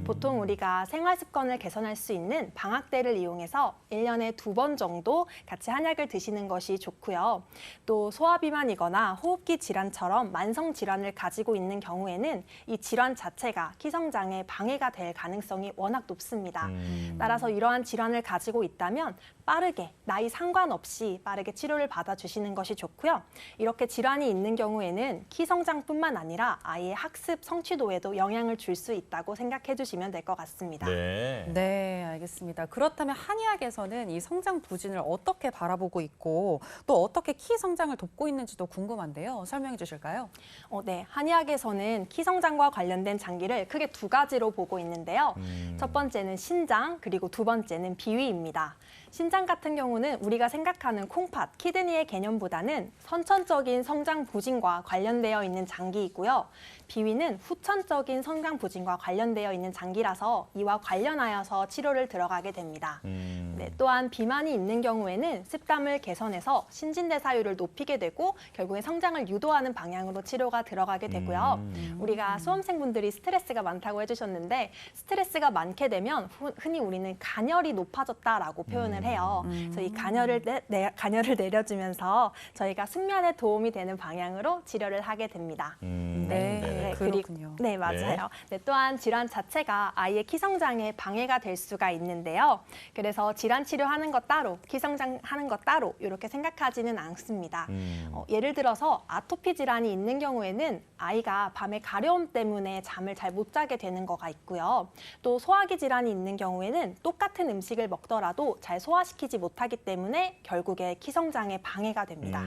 보통 우리가 생활 습관을 개선할 수 있는 방학대를 이용해서 1년에 2번 정도 같이 한약을 드시는 것이 좋고요. 또 소화비만이거나 호흡기 질환처럼 만성 질환을 가지고 있는 경우에는 이 질환 자체가 키 성장에 방해가 될 가능성이 워낙 높습니다. 따라서 이러한 질환을 가지고 있다면 빠르게 나이 상관없이 빠르게 치료를 받아주시는 것이 좋고요. 이렇게 질환이 있는 경우에는 키 성장뿐만 아니라 아이의 학습 성취도에도 영향을 줄 수 있다고 생각해 주시면 될 것 같습니다. 네, 알겠습니다. 그렇다면 한의학에서는 이 성장 부진을 어떻게 바라보고 있고 또 어떻게 키 성장을 돕고 있는지도 궁금한데요. 설명해 주실까요? 네, 한의학에서는 키 성장과 관련된 장기를 크게 두 가지로 보고 있는데요. 첫 번째는 신장, 그리고 두 번째는 비위입니다. 신장 같은 경우는 우리가 생각하는 콩팥, 키드니의 개념보다는 선천적인 성장 부진과 관련되어 있는 장기이고요. 비위는 후천적인 성장 부진과 관련되어 있는 장기라서 이와 관련하여서 치료를 들어가게 됩니다. 네, 또한 비만이 있는 경우에는 습담을 개선해서 신진대사율을 높이게 되고 결국에 성장을 유도하는 방향으로 치료가 들어가게 되고요. 우리가 수험생분들이 스트레스가 많다고 해주셨는데 스트레스가 많게 되면 흔히 우리는 간열이 높아졌다라고 표현을 해요. 그래서 이 간열을 내려주면서 저희가 숙면에 도움이 되는 방향으로 치료를 하게 됩니다. 그렇군요. 네, 맞아요. 네, 또한 질환 자체가 아이의 키 성장에 방해가 될 수가 있는데요. 그래서 질환 치료하는 것 따로, 키 성장하는 것 따로 이렇게 생각하지는 않습니다. 예를 들어서 아토피 질환이 있는 경우에는 아이가 밤에 가려움 때문에 잠을 잘 못 자게 되는 거가 있고요. 또 소화기 질환이 있는 경우에는 똑같은 음식을 먹더라도 잘 소화시키지 못하기 때문에 결국에 키 성장에 방해가 됩니다.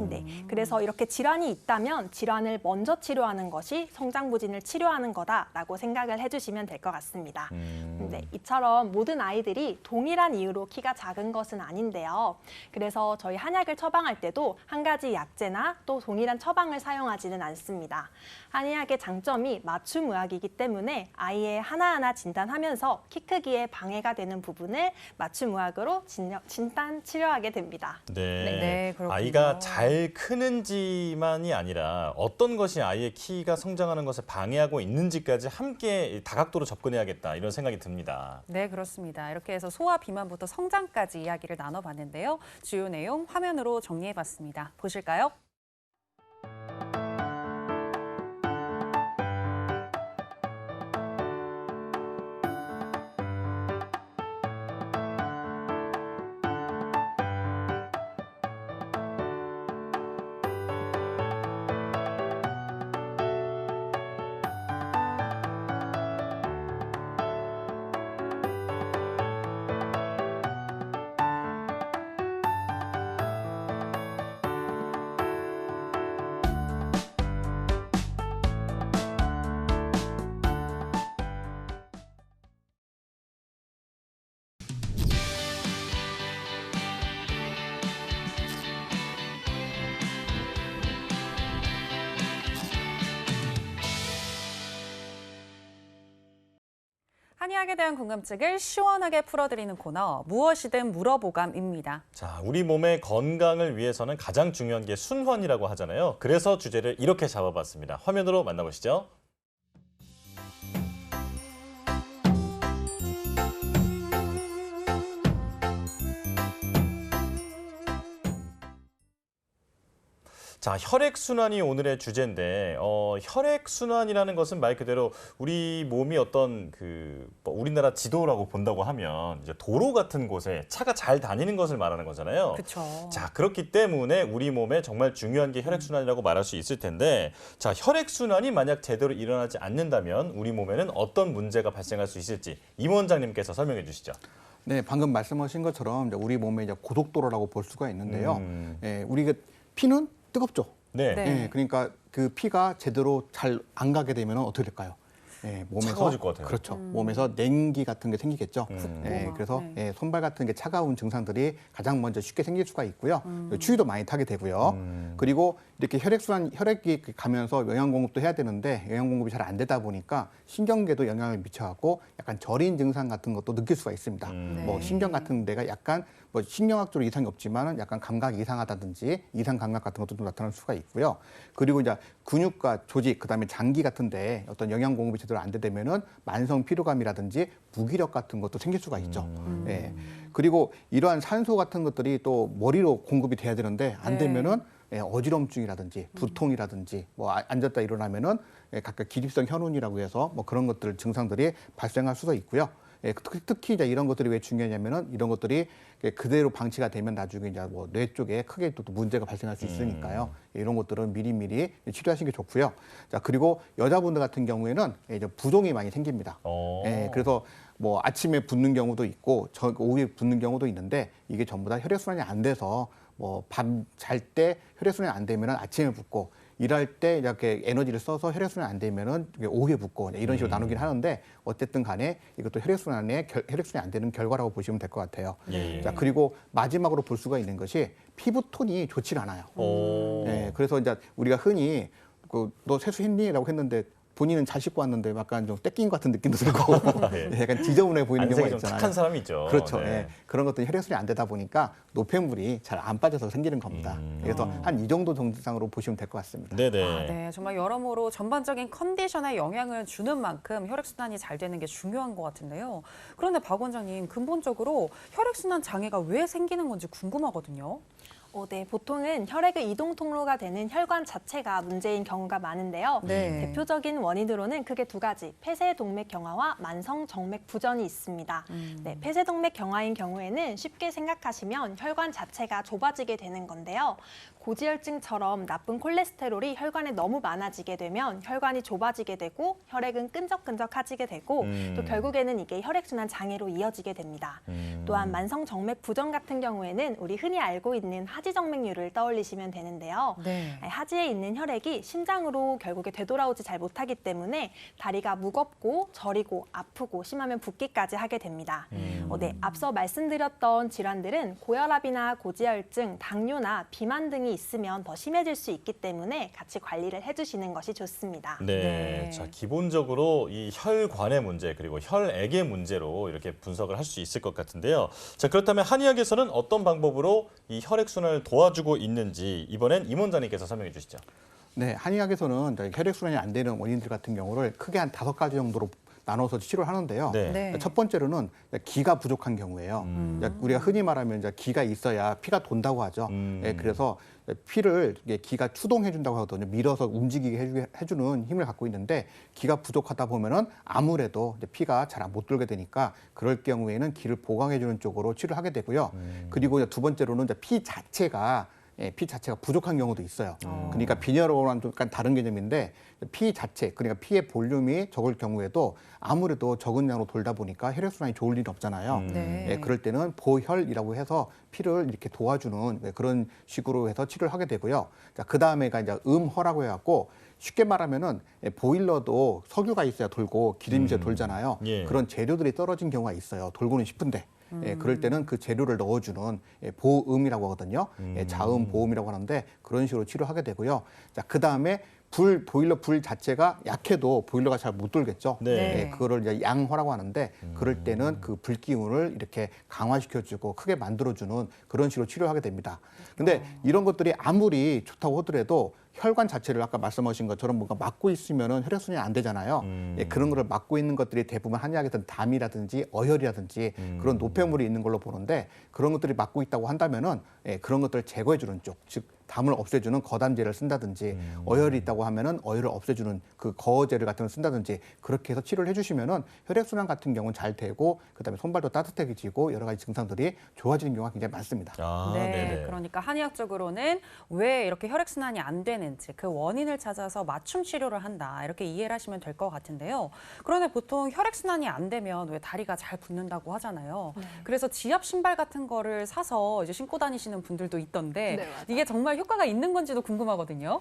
네, 그래서 이렇게 질환이 있다면 질환을 먼저 치료하는 것이 성장 부진을 치료하는 거다라고 생각을 해주시면 될 것 같습니다. 네, 이처럼 모든 아이들이 동일한 이유로 키가 작은 것은 아닌데요. 그래서 저희 한약을 처방할 때도 한 가지 약제나 또 동일한 처방을 사용하지는 않습니다. 한의학의 장점이 맞춤의학이기 때문에 아이의 하나하나 진단하면서 키 크기에 방해가 되는 부분을 맞춤의학으로 진단 치료하게 됩니다. 네, 그렇군요. 아이가 잘 크는지만이 아니라 어떤 것이 아이의 키가 성장 성장하는 것을 방해하고 있는지까지 함께 다각도로 접근해야겠다 이런 생각이 듭니다. 네, 그렇습니다. 이렇게 해서 소화 비만부터 성장까지 이야기를 나눠봤는데요. 주요 내용 화면으로 정리해봤습니다. 보실까요? 한의학에 대한 궁금증을 시원하게 풀어드리는 코너 무엇이든 물어보감입니다. 자, 우리 몸의 건강을 위해서는 가장 중요한 게 순환이라고 하잖아요. 그래서 주제를 이렇게 잡아봤습니다. 화면으로 만나보시죠. 자, 혈액순환이 오늘의 주제인데, 혈액순환이라는 것은 말 그대로 우리 몸이 어떤 우리나라 지도라고 본다고 하면 이제 도로 같은 곳에 차가 잘 다니는 것을 말하는 거잖아요. 그렇죠. 자, 그렇기 때문에 우리 몸에 정말 중요한 게 혈액순환이라고 말할 수 있을 텐데, 자, 혈액순환이 만약 제대로 일어나지 않는다면 우리 몸에는 어떤 문제가 발생할 수 있을지 임 원장님께서 설명해 주시죠. 네, 방금 말씀하신 것처럼 이제 우리 몸의 이제 고속도로라고 볼 수가 있는데요. 우리 피는 뜨겁죠. 네. 네. 그러니까 그 피가 제대로 잘 안 가게 되면 어떻게 될까요? 몸에서 차가워질 것 같아요. 그렇죠. 몸에서 냉기 같은 게 생기겠죠. 붓고 그래서 네. 손발 같은 게 차가운 증상들이 가장 먼저 쉽게 생길 수가 있고요. 추위도 많이 타게 되고요. 그리고 이렇게 혈액이 가면서 영양 공급도 해야 되는데 영양 공급이 잘 안 되다 보니까 신경계도 영향을 미쳐갖고 약간 저린 증상 같은 것도 느낄 수가 있습니다. 뭐 신경 같은 데가 약간 뭐 신경학적으로 이상이 없지만은 약간 감각이 이상하다든지 이상 감각 같은 것도 좀 나타날 수가 있고요. 그리고 이제 근육과 조직, 그다음에 장기 같은데 어떤 영양 공급이 제대로 안 되면은 만성 피로감이라든지 무기력 같은 것도 생길 수가 있죠. 그리고 이러한 산소 같은 것들이 또 머리로 공급이 돼야 되는데 안 네. 되면은 어지럼증이라든지 두통이라든지 뭐 앉았다 일어나면은 각각 기립성 현운이라고 해서 뭐 그런 것들 증상들이 발생할 수가 있고요. 특히 이제 이런 것들이 왜 중요하냐면은 이런 것들이 그대로 방치가 되면 나중에 이제 뭐 뇌 쪽에 크게 또 문제가 발생할 수 있으니까요. 이런 것들은 미리미리 치료하시는 게 좋고요. 자, 그리고 여자분들 같은 경우에는 이제 부종이 많이 생깁니다. 그래서 뭐 아침에 붓는 경우도 있고 오후에 붓는 경우도 있는데 이게 전부 다 혈액순환이 안 돼서 뭐 밤 잘 때 혈액순환이 안 되면은 아침에 붓고 일할 때 이렇게 에너지를 써서 혈액순환이 안 되면은 오후에 붓고 이런 식으로 나누긴 하는데 어쨌든 간에 이것도 혈액순환이 안 되는 결과라고 보시면 될 것 같아요. 예. 자, 그리고 마지막으로 볼 수가 있는 것이 피부톤이 좋지가 않아요. 그래서 이제 우리가 흔히 너 세수했니?라고 했는데 본인은 잘 씻고 왔는데 약간 좀 떼낀 것 같은 느낌도 들고 약간 지저분해 보이는 경우가 안색이 좀 있잖아요. 착한 사람이 있죠. 그렇죠. 네. 그런 것들이 혈액순환이 안 되다 보니까 노폐물이 잘 안 빠져서 생기는 겁니다. 그래서 한 이 정도 증상으로 보시면 될 것 같습니다. 네네. 아, 네, 정말 여러모로 전반적인 컨디션에 영향을 주는 만큼 혈액순환이 잘 되는 게 중요한 것 같은데요. 그런데 박 원장님, 근본적으로 혈액순환 장애가 왜 생기는 건지 궁금하거든요. 네, 보통은 혈액의 이동 통로가 되는 혈관 자체가 문제인 경우가 많은데요. 네. 대표적인 원인으로는 크게 두 가지, 폐쇄동맥 경화와 만성 정맥 부전이 있습니다. 네, 폐쇄동맥 경화인 경우에는 쉽게 생각하시면 혈관 자체가 좁아지게 되는 건데요. 고지혈증처럼 나쁜 콜레스테롤이 혈관에 너무 많아지게 되면 혈관이 좁아지게 되고 혈액은 끈적끈적해지게 되고 또 결국에는 이게 혈액순환 장애로 이어지게 됩니다. 또한 만성 정맥 부전 같은 경우에는 우리 흔히 알고 있는 하지정맥류를 떠올리시면 되는데요. 네. 하지에 있는 혈액이 심장으로 결국에 되돌아오지 잘 못하기 때문에 다리가 무겁고 저리고 아프고 심하면 붓기까지 하게 됩니다. 네, 앞서 말씀드렸던 질환들은 고혈압이나 고지혈증, 당뇨나 비만 등이 있으면 더 심해질 수 있기 때문에 같이 관리를 해주시는 것이 좋습니다. 네. 네. 자, 기본적으로 이 혈관의 문제 그리고 혈액의 문제로 이렇게 분석을 할 수 있을 것 같은데요. 자, 그렇다면 한의학에서는 어떤 방법으로 이 혈액순환을 도와주고 있는지 이번엔 임 원장님께서 설명해 주시죠. 네, 한의학에서는 혈액순환이 안 되는 원인들 같은 경우를 크게 한 5가지 정도로 나눠서 치료를 하는데요. 네. 네. 첫 번째로는 기가 부족한 경우예요. 우리가 흔히 말하면 이제 기가 있어야 피가 돈다고 하죠. 예, 그래서 피를 이게 기가 추동해 준다고 하거든요. 밀어서 움직이게 해주는 힘을 갖고 있는데 기가 부족하다 보면은 아무래도 이제 피가 잘 못 돌게 되니까 그럴 경우에는 기를 보강해 주는 쪽으로 치료를 하게 되고요. 그리고 이제 두 번째로는 이제 피 자체가 부족한 경우도 있어요. 그러니까 빈혈하고는 좀 약간 다른 개념인데 피 자체, 그러니까 피의 볼륨이 적을 경우에도 아무래도 적은 양으로 돌다 보니까 혈액순환이 좋을 일은 없잖아요. 네. 예, 그럴 때는 보혈이라고 해서 피를 이렇게 도와주는 그런 식으로 해서 치료를 하게 되고요. 자, 그 다음에가 이제 음허라고 해갖고 쉽게 말하면은 보일러도 석유가 있어야 돌고 기름이 있어야 돌잖아요. 예. 그런 재료들이 떨어진 경우가 있어요. 돌고는 싶은데. 예, 그럴 때는 그 재료를 넣어주는 보음이라고 하거든요. 자음 보음이라고 하는데 그런 식으로 치료하게 되고요. 자, 그 다음에 보일러 불 자체가 약해도 보일러가 잘 못 돌겠죠. 네. 예, 그거를 이제 양허라고 하는데 그럴 때는 그 불기운을 이렇게 강화시켜주고 크게 만들어주는 그런 식으로 치료하게 됩니다. 근데 이런 것들이 아무리 좋다고 하더라도 혈관 자체를 아까 말씀하신 것처럼 뭔가 막고 있으면은 혈액순환이 안 되잖아요. 예, 그런 거를 막고 있는 것들이 대부분 한의학에서는 담이라든지 어혈이라든지 그런 노폐물이 있는 걸로 보는데 그런 것들이 막고 있다고 한다면은 그런 것들을 제거해주는 쪽, 즉 담을 없애주는 거담제를 쓴다든지 어혈이 있다고 하면은 어혈을 없애주는 그 거어제를 같은 걸 쓴다든지 그렇게 해서 치료를 해주시면은 혈액순환 같은 경우는 잘 되고 그다음에 손발도 따뜻해지고 여러 가지 증상들이 좋아지는 경우가 굉장히 많습니다. 아, 네, 네네. 그러니까 한의학적으로는 왜 이렇게 혈액순환이 안 되는지 그 원인을 찾아서 맞춤 치료를 한다 이렇게 이해를 하시면 될 것 같은데요. 그런데 보통 혈액순환이 안 되면 왜 다리가 잘 붓는다고 하잖아요. 그래서 지압 신발 같은 거를 사서 이제 신고 다니시는 분들도 있던데 네, 맞아요. 이게 정말 효과가 있는 건지도 궁금하거든요.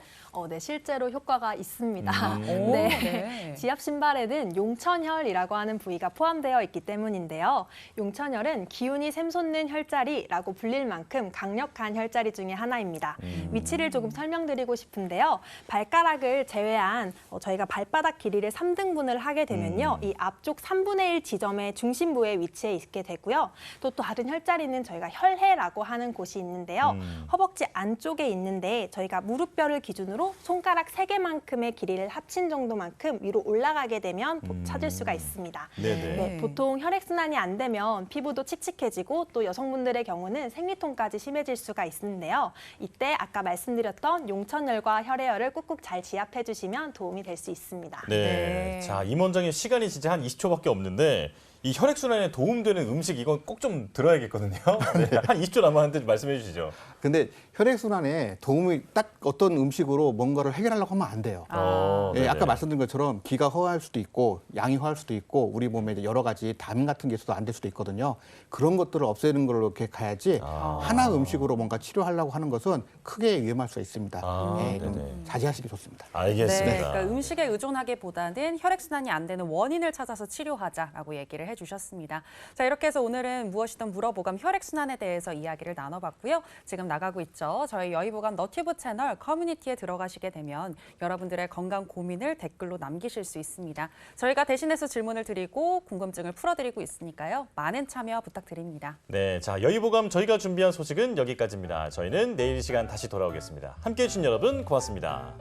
네, 실제로 효과가 있습니다. 오, 네. 네. 지압 신발에는 용천혈이라고 하는 부위가 포함되어 있기 때문인데요. 용천혈은 기운이 샘솟는 혈자리라고 불릴 만큼 강력한 혈자리 중에 하나입니다. 위치를 조금 설명드리고 싶은데요. 발가락을 제외한 저희가 발바닥 길이를 3등분을 하게 되면요. 이 앞쪽 3분의 1 지점의 중심부에 위치해 있게 되고요. 또 다른 혈자리는 저희가 혈해라고 하는 곳이 있는데요. 허벅지 안쪽에 있는데 저희가 무릎뼈를 기준으로 손가락 3개만큼의 길이를 합친 정도만큼 위로 올라가게 되면 찾을 수가 있습니다. 네네. 네, 보통 혈액순환이 안 되면 피부도 칙칙해지고 또 여성분들의 경우는 생리통까지 심해질 수가 있는데요. 이때 아까 말씀드렸던 용천혈과 혈해혈을 꾹꾹 잘 지압해 주시면 도움이 될 수 있습니다. 네. 네. 자, 임원장님 시간이 진짜 한 20초밖에 없는데 이 혈액순환에 도움되는 음식 이건 꼭 좀 들어야겠거든요. 네, 한 20초 남았는데 말씀해 주시죠. 근데 혈액순환에 도움이 딱 어떤 음식으로 뭔가를 해결하려고 하면 안 돼요. 예, 네네. 아까 말씀드린 것처럼 기가 허할 수도 있고 양이 허할 수도 있고 우리 몸에 이제 여러 가지 담 같은 게 있어도 안 될 수도 있거든요. 그런 것들을 없애는 걸로 이렇게 가야지 하나 음식으로 뭔가 치료하려고 하는 것은 크게 위험할 수 있습니다. 예, 좀 네네. 자제하시기 좋습니다. 알겠습니다. 네, 그러니까 음식에 의존하기보다는 혈액순환이 안 되는 원인을 찾아서 치료하자라고 얘기를 해주셨습니다. 자, 이렇게 해서 오늘은 무엇이든 물어보감 혈액순환에 대해서 이야기를 나눠봤고요. 지금 나가고 있죠. 저희 여의보감 너튜브 채널 커뮤니티에 들어가시게 되면 여러분들의 건강 고민을 댓글로 남기실 수 있습니다. 저희가 대신해서 질문을 드리고 궁금증을 풀어드리고 있으니까요. 많은 참여 부탁드립니다. 네, 자, 여의보감 저희가 준비한 소식은 여기까지입니다. 저희는 내일 이 시간 다시 돌아오겠습니다. 함께해 주신 여러분 고맙습니다.